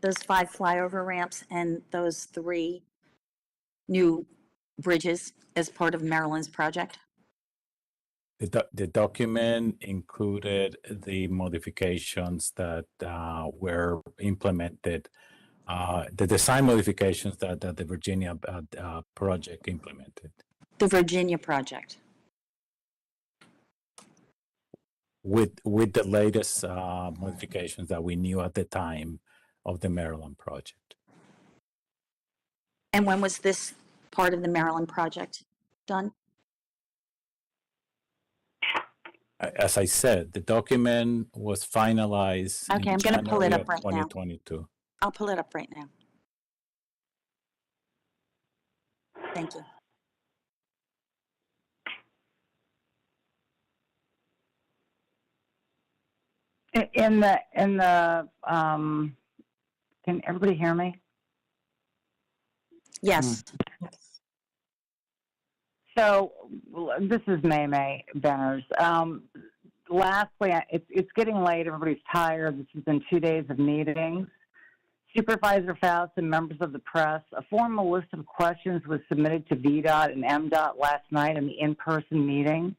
those 5 flyover ramps and those 3 new bridges as part of Maryland's project? The document included the modifications that were implemented, the design modifications that the Virginia project implemented. The Virginia project. With the latest modifications that we knew at the time of the Maryland project. And when was this part of the Maryland project done? As I said, the document was finalized. Okay, I'm going to pull it up right now. 2022. I'll pull it up right now. Thank you. In the can everybody hear me? Yes. So this is May Benners. Lastly, it's getting late. Everybody's tired. This has been 2 days of meetings. Supervisor Faust and members of the press, a formal list of questions was submitted to Vdot and Mdot last night in the in-person meeting,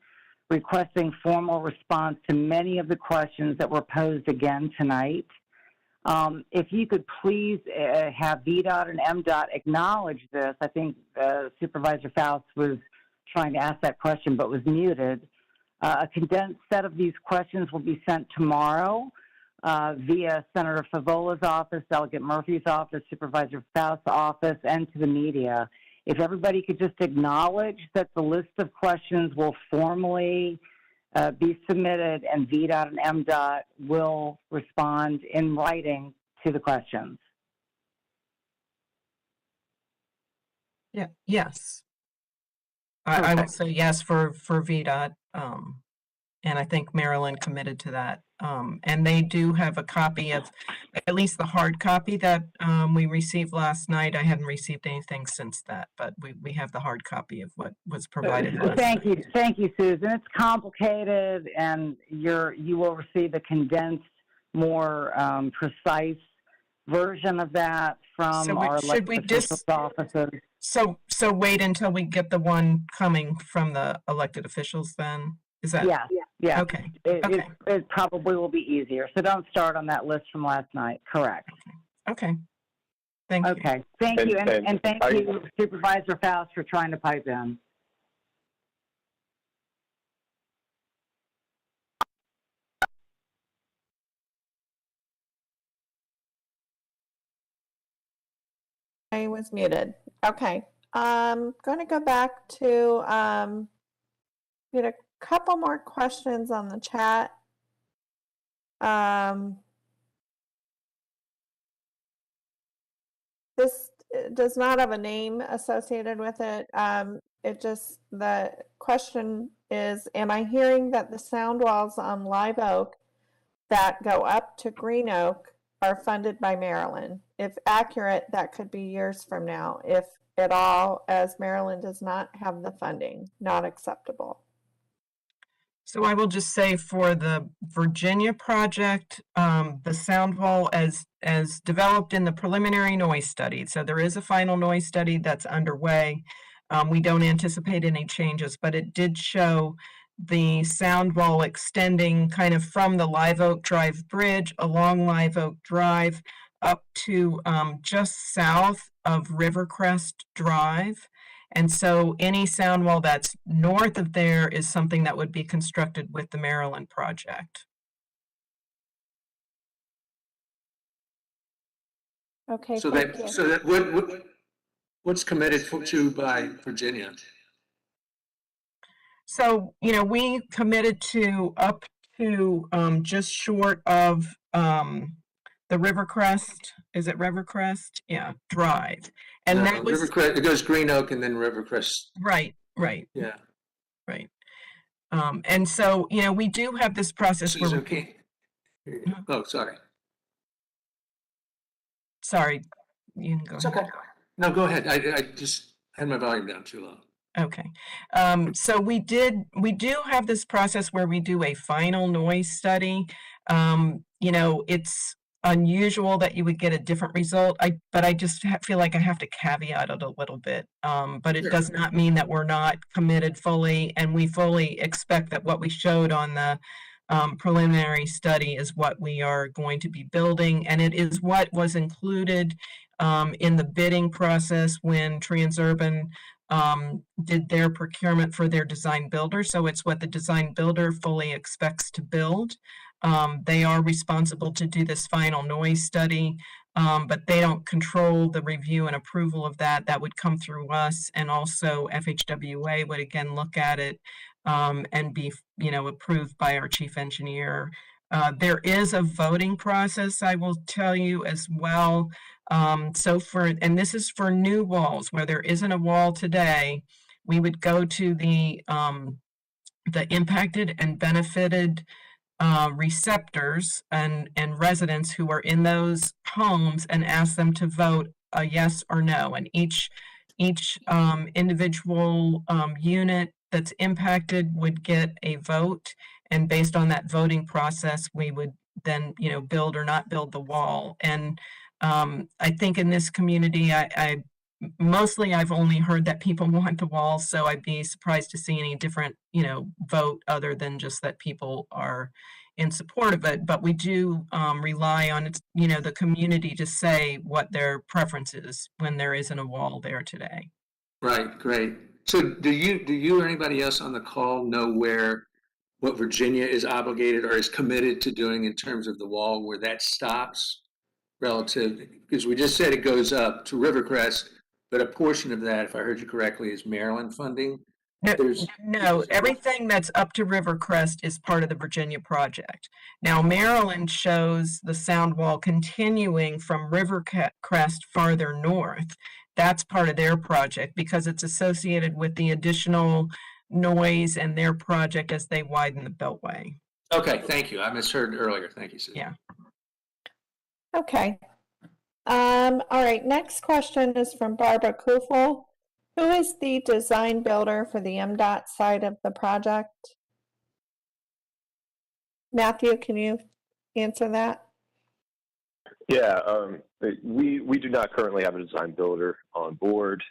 requesting formal response to many of the questions that were posed again tonight. If you could please have Vdot and Mdot acknowledge this. I think Supervisor Faust was trying to ask that question but was muted. A condensed set of these questions will be sent tomorrow via Senator Favola's office, Delegate Murphy's office, Supervisor Faust's office, and to the media. If everybody could just acknowledge that the list of questions will formally be submitted and VDOT and MDOT will respond in writing to the questions. Yeah. Yes. I would say yes for VDOT. And I think Maryland committed to that. And they do have a copy of, at least the hard copy that we received last night. I haven't received anything since that, but we have the hard copy of what was provided last Thank night. you, Susan. It's complicated, and you will receive a condensed, more precise version of that from our elected officials' offices. So wait until we get the one coming from the elected officials then? Is that? Yeah. Okay. It probably will be easier. So don't start on that list from last night. Correct. Okay. Thank you. Okay. Thank you. And thank you, Supervisor Faust, for trying to pipe in. I was muted. Okay. I'm going to go back to get a couple more questions on the chat. This does not have a name associated with it. The question is, am I hearing that the sound walls on Live Oak that go up to Green Oak are funded by Maryland? If accurate, that could be years from now, if at all, as Maryland does not have the funding. Not acceptable. So I will just say for the Virginia project, the sound wall as developed in the preliminary noise study. So there is a final noise study that's underway. We don't anticipate any changes, but it did show the sound wall extending kind of from the Live Oak Drive Bridge along Live Oak Drive up to just south of Rivercrest Drive. And so any sound wall that's north of there is something that would be constructed with the Maryland project. Okay. So what's committed to by Virginia? So, we committed to up to just short of the Rivercrest. Is it Rivercrest? Yeah, Drive. And that was Rivercrest. It goes Green Oak and then Rivercrest. Right. Yeah. Right. And so, we do have this process where okay. Oh, sorry. Sorry, you can go It's ahead. okay. No, go ahead. I just had my volume down too low. Okay. So we do have this process where we do a final noise study. It's unusual that you would get a different result. But I just feel like I have to caveat it a little bit. But it does not mean that we're not committed fully, and we fully expect that what we showed on the preliminary study is what we are going to be building, and it is what was included in the bidding process when Transurban did their procurement for their design builder. So it's what the design builder fully expects to build. They are responsible to do this final noise study, but they don't control the review and approval of that. That would come through us, and also FHWA would again look at it and be, approved by our chief engineer. There is a voting process, I will tell you as well. And this is for new walls, where there isn't a wall today, we would go to the impacted and benefited receptors and residents who are in those homes and ask them to vote a yes or no. And each individual unit that's impacted would get a vote. And based on that voting process, we would then, build or not build the wall. And I think in this community, mostly I've only heard that people want the wall, so I'd be surprised to see any different, vote other than just that people are in support of it. But we do rely on the community to say what their preference is when there isn't a wall there today. Right, great. So do you or anybody else on the call know what Virginia is obligated or is committed to doing in terms of the wall, where that stops relative? Because we just said it goes up to Rivercrest, but a portion of that, if I heard you correctly, is Maryland funding. No, everything that's up to Rivercrest is part of the Virginia project. Now, Maryland shows the sound wall continuing from Rivercrest farther north. That's part of their project because it's associated with the additional noise and their project as they widen the Beltway. Okay, thank you. I misheard earlier. Thank you, Susan. Yeah. Okay. All right, next question is from Barbara Kufel. Who is the design builder for the Mdot side of the project? Matthew, can you answer that? Yeah, we do not currently have a design builder on board.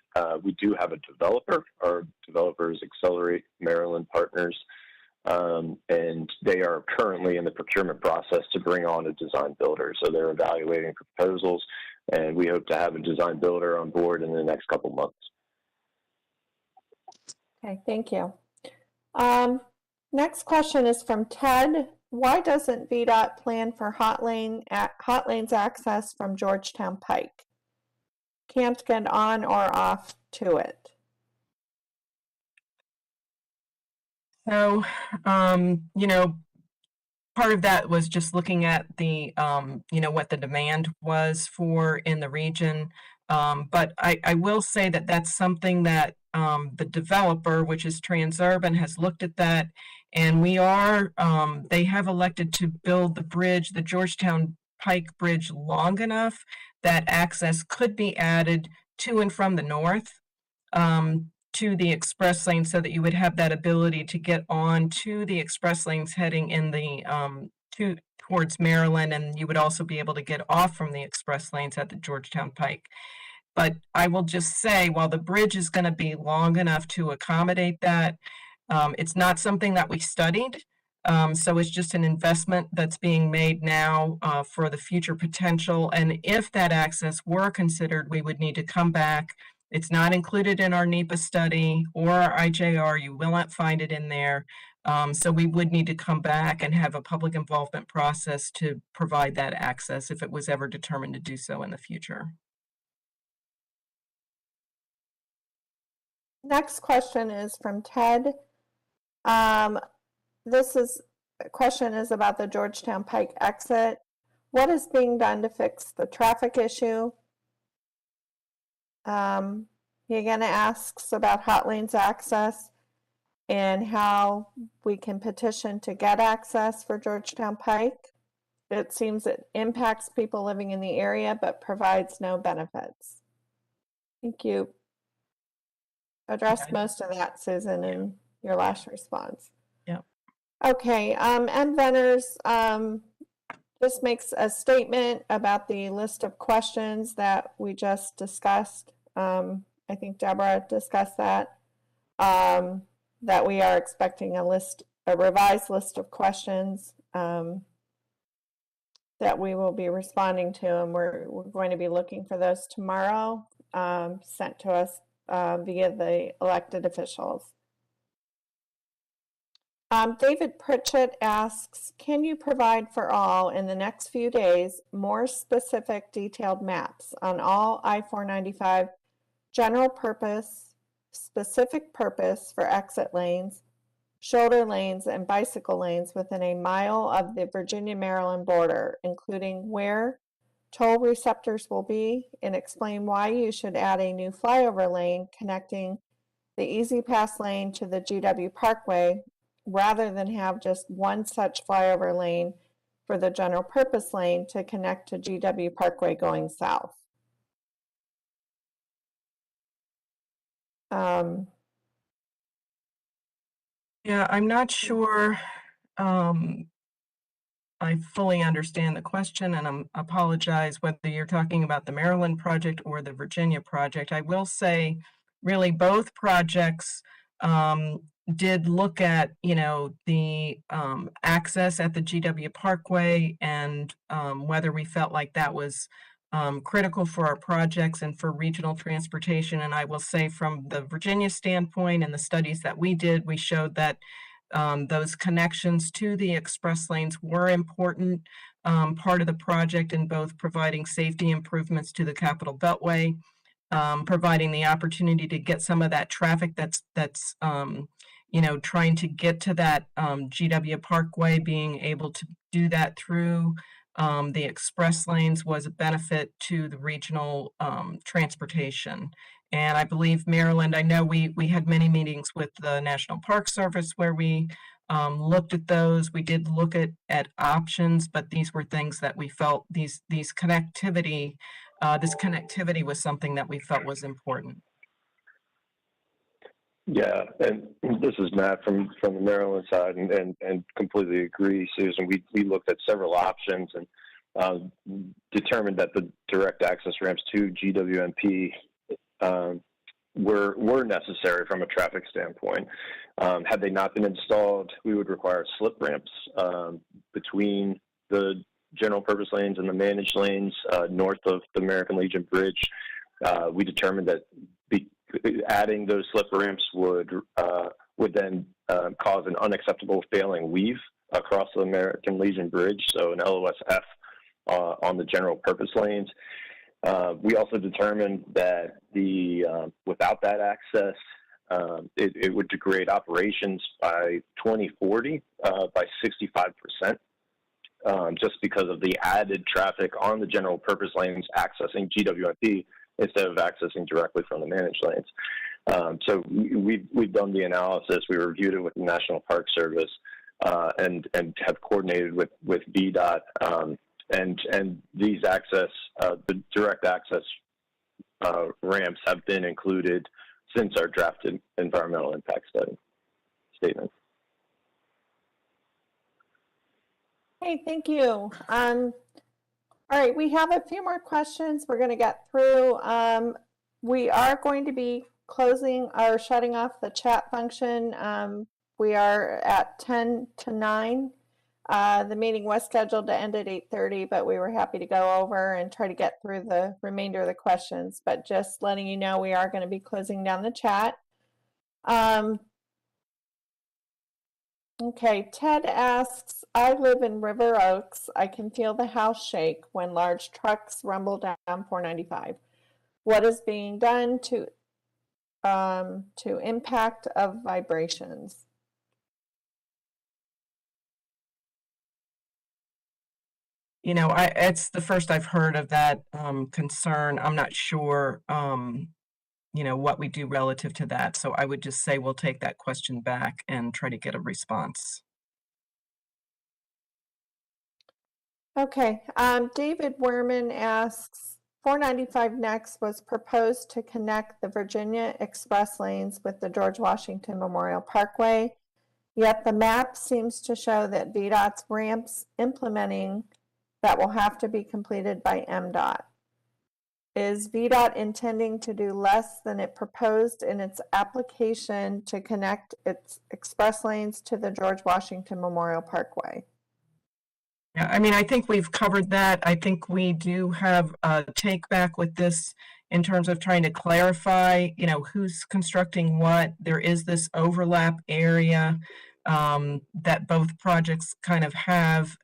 We do have a developer. Our developers Accelerate Maryland Partners, and they are currently in the procurement process to bring on a design builder. So they're evaluating proposals, and we hope to have a design builder on board in the next couple months. Okay, thank you. Next question is from Ted. Why doesn't VDOT plan for hot lanes access from Georgetown Pike? Can't get on or off to it. So, part of that was just looking at the, what the demand was for in the region. But I will say that that's something that the developer, which is Transurban, has looked at that. And they have elected to build the bridge, the Georgetown Pike Bridge, long enough that access could be added to and from the north to the express lane, so that you would have that ability to get on to the express lanes heading in the towards Maryland, and you would also be able to get off from the express lanes at the Georgetown Pike. But I will just say, while the bridge is going to be long enough to accommodate that, it's not something that we studied. So it's just an investment that's being made now for the future potential. And if that access were considered, we would need to come back. It's not included in our NEPA study or our IJR. You will not find it in there. So we would need to come back and have a public involvement process to provide that access if it was ever determined to do so in the future. Next question is from Ted. This question is about the Georgetown Pike exit. What is being done to fix the traffic issue? He again asks about hot lanes access and how we can petition to get access for Georgetown Pike. It seems it impacts people living in the area but provides no benefits. I think you addressed most of that, Susan, in your last response. Yeah. Okay, M. Venners just makes a statement about the list of questions that we just discussed. I think Deborah discussed that, that we are expecting a revised list of questions that we will be responding to, and we're going to be looking for those tomorrow, sent to us via the elected officials. David Pritchett asks, can you provide for all in the next few days more specific detailed maps on all I-495 general purpose, specific purpose for exit lanes, shoulder lanes, and bicycle lanes within a mile of the Virginia-Maryland border, including where toll receptors will be, and explain why you should add a new flyover lane connecting the Easy Pass lane to the GW Parkway rather than have just one such flyover lane for the general purpose lane to connect to GW Parkway going south. Yeah, I'm not sure I fully understand the question, and I apologize whether you're talking about the Maryland project or the Virginia project. I will say, really, both projects did look at, the access at the GW Parkway and whether we felt like that was critical for our projects and for regional transportation. And I will say, from the Virginia standpoint and the studies that we did, we showed that those connections to the express lanes were important part of the project in both providing safety improvements to the Capitol Beltway, providing the opportunity to get some of that traffic that's trying to get to that GW Parkway, being able to do that through the express lanes was a benefit to the regional transportation. And I believe Maryland, I know we had many meetings with the National Park Service where we looked at those. We did look at options, but these were things that we felt this connectivity was something that we felt was important. Yeah, and this is Matt from the Maryland side, and completely agree, Susan. We looked at several options and determined that the direct access ramps to GWMP were necessary from a traffic standpoint. Had they not been installed, we would require slip ramps between the general purpose lanes and the managed lanes north of the American Legion Bridge. We determined that adding those slip ramps would then cause an unacceptable failing weave across the American Legion Bridge, so an LOSF on the general purpose lanes. We also determined that without that access, it would degrade operations by 2040 by 65%, just because of the added traffic on the general purpose lanes accessing GWMP instead of accessing directly from the managed lanes. So we've done the analysis. We reviewed it with the National Park Service and have coordinated with Mdot. And these the direct access ramps have been included since our drafted environmental impact statement. Hey, thank you. All right, we have a few more questions we're going to get through. We are going to be closing or shutting off the chat function. We are at 10 to 9. The meeting was scheduled to end at 8:30, but we were happy to go over and try to get through the remainder of the questions. But just letting you know, we are going to be closing down the chat. Okay, Ted asks, I live in River Oaks. I can feel the house shake when large trucks rumble down 495. What is being done to impact of vibrations? It's the first I've heard of that concern. I'm not sure, what we do relative to that. So I would just say we'll take that question back and try to get a response. Okay, David Werman asks, 495 Next was proposed to connect the Virginia Express lanes with the George Washington Memorial Parkway, yet the map seems to show that VDOT's ramps implementing that will have to be completed by Mdot. Is VDOT intending to do less than it proposed in its application to connect its express lanes to the George Washington Memorial Parkway? Yeah, I think we've covered that. I think we do have a take back with this in terms of trying to clarify, who's constructing what. There is this overlap area that both projects kind of have,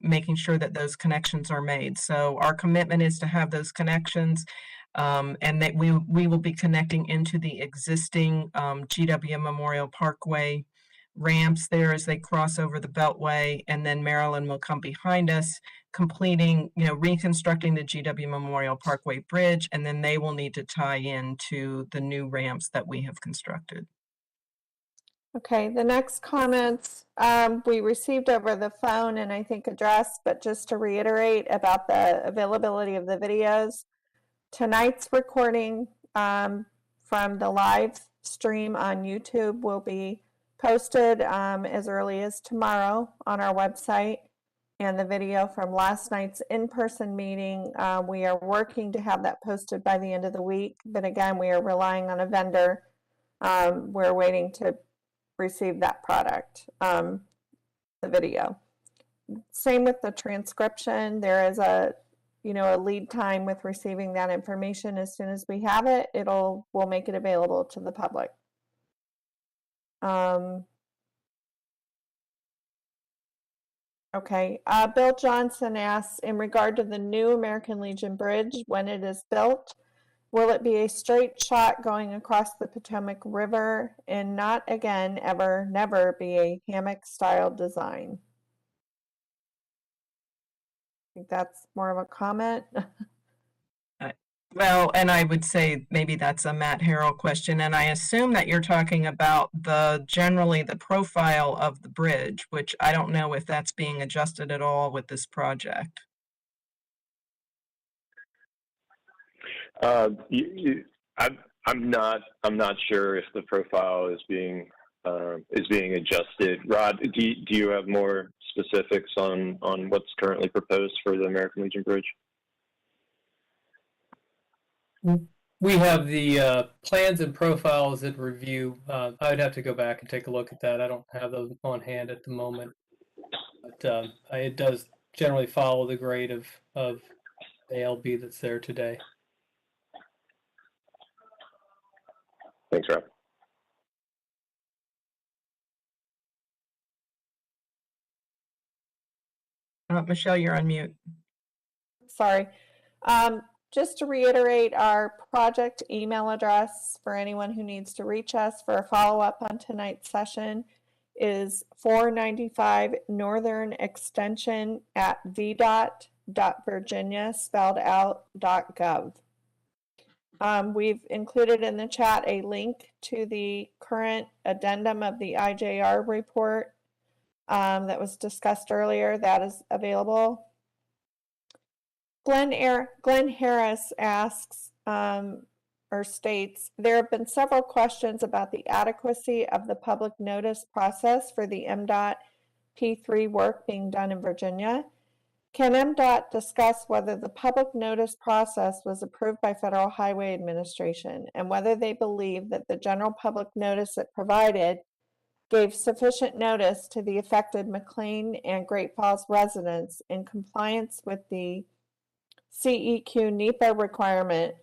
making sure that those connections are made. So our commitment is to have those connections and that we will be connecting into the existing GW Memorial Parkway ramps there as they cross over the Beltway, and then Maryland will come behind us, completing, reconstructing the GW Memorial Parkway Bridge, and then they will need to tie in to the new ramps that we have constructed. Okay, the next comments we received over the phone and I think addressed, but just to reiterate about the availability of the videos. Tonight's recording from the live stream on YouTube will be posted as early as tomorrow on our website. And the video from last night's in-person meeting, we are working to have that posted by the end of the week. But again, we are relying on a vendor. We're waiting to receive that product, the video. Same with the transcription. There is a lead time with receiving that information. As soon as we have it, we'll make it available to the public. Okay, Bill Johnson asks, in regard to the new American Legion Bridge, when it is built, will it be a straight shot going across the Potomac River and not again, ever, never be a hammock-style design? I think that's more of a comment. Well, and I would say maybe that's a Matt Harrell question, and I assume that you're talking about generally the profile of the bridge, which I don't know if that's being adjusted at all with this project. I'm not sure if the profile is being adjusted. Rod, do you have more specifics on what's currently proposed for the American Legion Bridge? We have the plans and profiles in review. I would have to go back and take a look at that. I don't have those on hand at the moment, but it does generally follow the grade of ALB that's there today. Thanks, Rob. Michelle, you're on mute. Sorry. Just to reiterate, our project email address for anyone who needs to reach us for a follow-up on tonight's session is 495 Northern Extension at vdot.virginia, spelled out, .gov. We've included in the chat a link to the current addendum of the IJR report that was discussed earlier. That is available. Glenn Harris asks or states, there have been several questions about the adequacy of the public notice process for the Mdot P3 work being done in Virginia. Can Mdot discuss whether the public notice process was approved by Federal Highway Administration and whether they believe that the general public notice it provided gave sufficient notice to the affected McLean and Great Falls residents in compliance with the CEQ NEPA requirement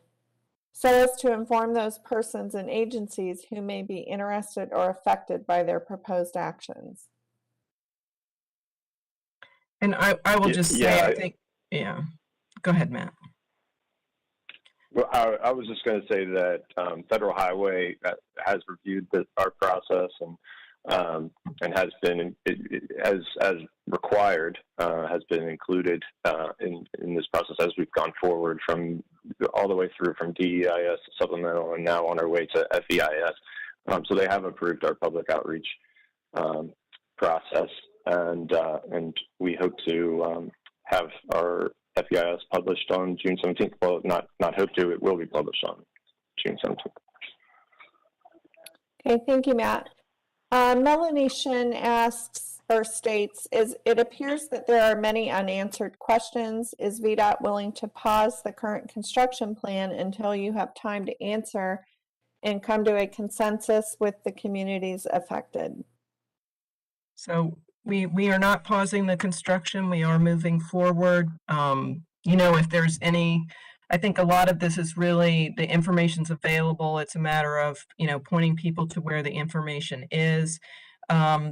so as to inform those persons and agencies who may be interested or affected by their proposed actions? And I will just say, I think, go ahead, Matt. Well, I was just going to say that Federal Highway has reviewed our process and has been, as required, has been included in this process as we've gone forward from all the way through from DEIS supplemental and now on our way to FEIS. So they have approved our public outreach process, and we hope to have our FEIS published on June 17th. Well, not hope to, it will be published on June 17th. Okay, thank you, Matt. Melanie Shin asks or states, it appears that there are many unanswered questions. Is VDOT willing to pause the current construction plan until you have time to answer and come to a consensus with the communities affected? So we are not pausing the construction. We are moving forward. If there's any, I think a lot of this is really the information's available. It's a matter of, pointing people to where the information is.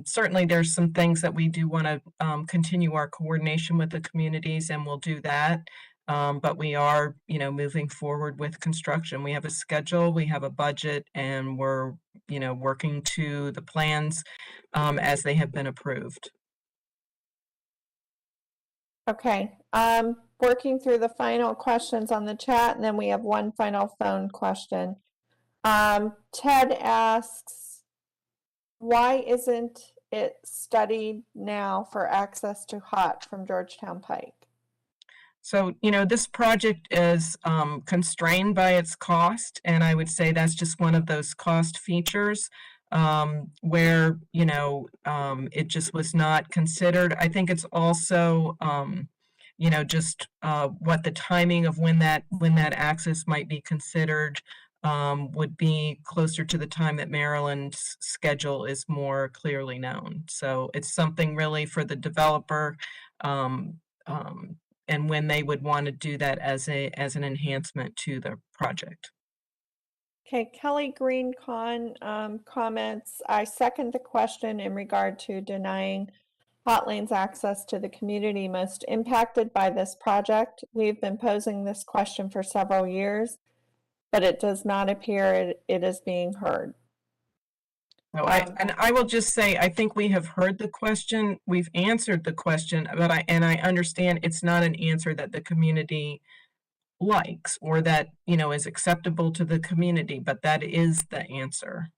Certainly there's some things that we do want to continue our coordination with the communities, and we'll do that. But we are, moving forward with construction. We have a schedule, we have a budget, and we're, working to the plans as they have been approved. Okay, working through the final questions on the chat, and then we have one final phone question. Ted asks, why isn't it studied now for access to HOT from Georgetown Pike? So, this project is constrained by its cost, and I would say that's just one of those cost features where, it just was not considered. I think it's also, just what the timing of when that access might be considered would be closer to the time that Maryland's schedule is more clearly known. So it's something really for the developer. And when they would want to do that as an enhancement to the project. Okay, Kelly Green comments, I second the question in regard to denying Hot Lanes access to the community most impacted by this project. We've been posing this question for several years, but it does not appear it is being heard. No, I will just say, I think we have heard the question, we've answered the question, but I understand it's not an answer that the community likes or that, is acceptable to the community, but that is the answer.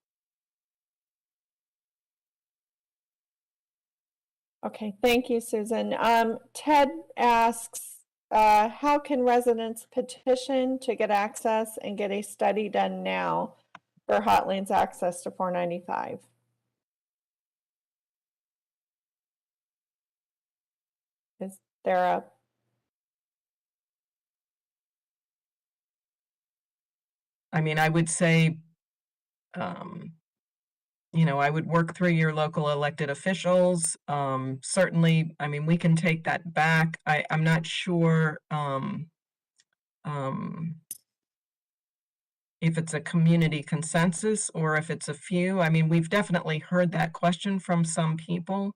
Okay, thank you, Susan. Ted asks, how can residents petition to get access and get a study done now for Hot Lanes access to 495? Is there a I would say, I would work through your local elected officials. Certainly, we can take that back. I'm not sure if it's a community consensus or if it's a few. We've definitely heard that question from some people.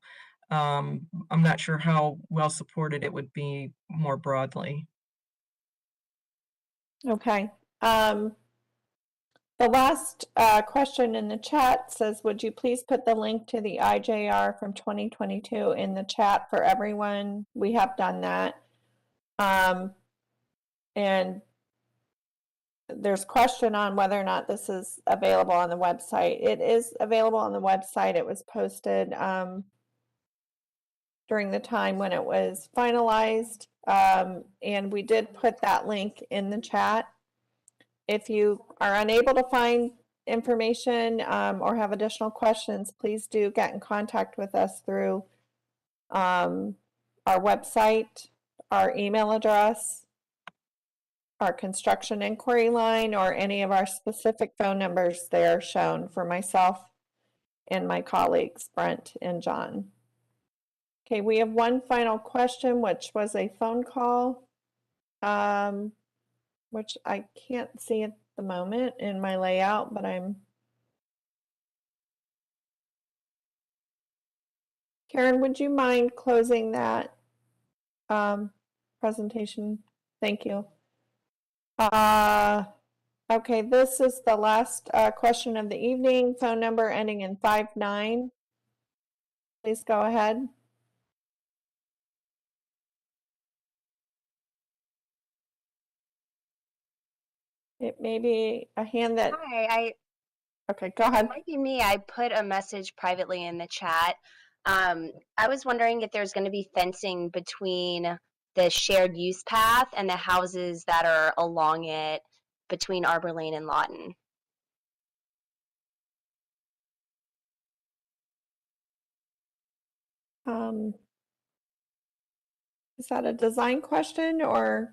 I'm not sure how well supported it would be more broadly. Okay. The last question in the chat says, would you please put the link to the IJR from 2022 in the chat for everyone? We have done that. And there's question on whether or not this is available on the website. It is available on the website. It was posted during the time when it was finalized. And we did put that link in the chat. If you are unable to find information or have additional questions, please do get in contact with us through our website, our email address, our construction inquiry line, or any of our specific phone numbers there shown for myself and my colleagues, Brent and John. Okay, we have one final question, which was a phone call. Which I can't see at the moment in my layout, but Karen, would you mind closing that presentation? Thank you. Okay, this is the last question of the evening. Phone number ending in 59. Please go ahead. It may be a hand that. Hi, Okay, go ahead. it might be me. I put a message privately in the chat. I was wondering if there's going to be fencing between the shared use path and the houses that are along it between Arbor Lane and Lawton. Is that a design question or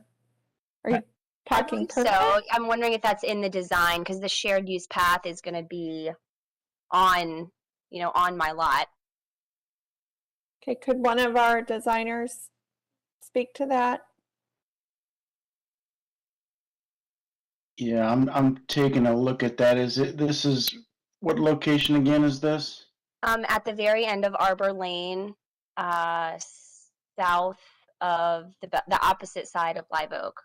are you talking So I'm wondering if that's in the design because the shared use path is going to be on, on my lot. Okay, could one of our designers speak to that? Yeah, I'm taking a look at that. This is, what location again is this? At the very end of Arbor Lane, south of the opposite side of Live Oak.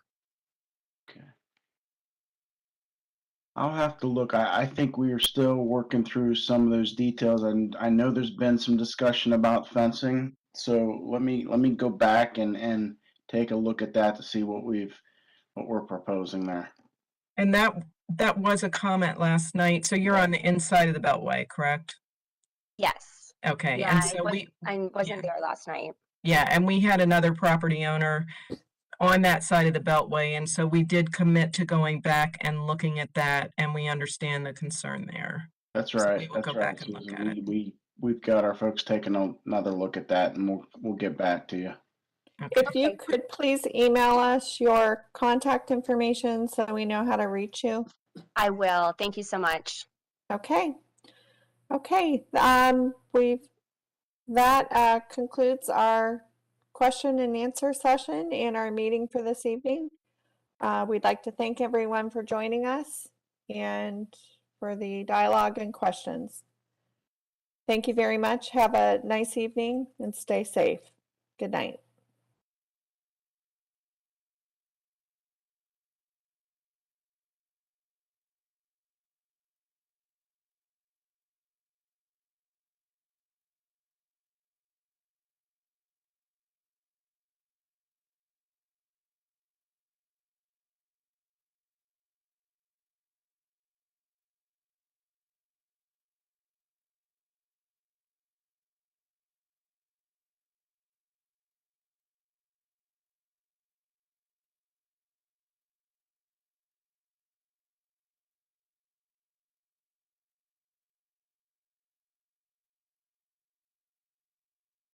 I'll have to look. I think we are still working through some of those details, and I know there's been some discussion about fencing. So let me go back and take a look at that to see what we're proposing there. And that was a comment last night. So you're on the inside of the Beltway, correct? Yes. Okay. Yeah, And so I wasn't there last night. yeah, and we had another property owner on that side of the Beltway, and so we did commit to going back and looking at that, and we understand the concern there. That's So right. we will That's go right, back and look Susan. at it. We've got our folks taking another look at that, and we'll get back to you. If you could please email us your contact information so we know how to reach you. I will. Thank you so much. Okay. Okay. That concludes our question and answer session and our meeting for this evening. We'd like to thank everyone for joining us and for the dialogue and questions. Thank you very much. Have a nice evening and stay safe. Good night.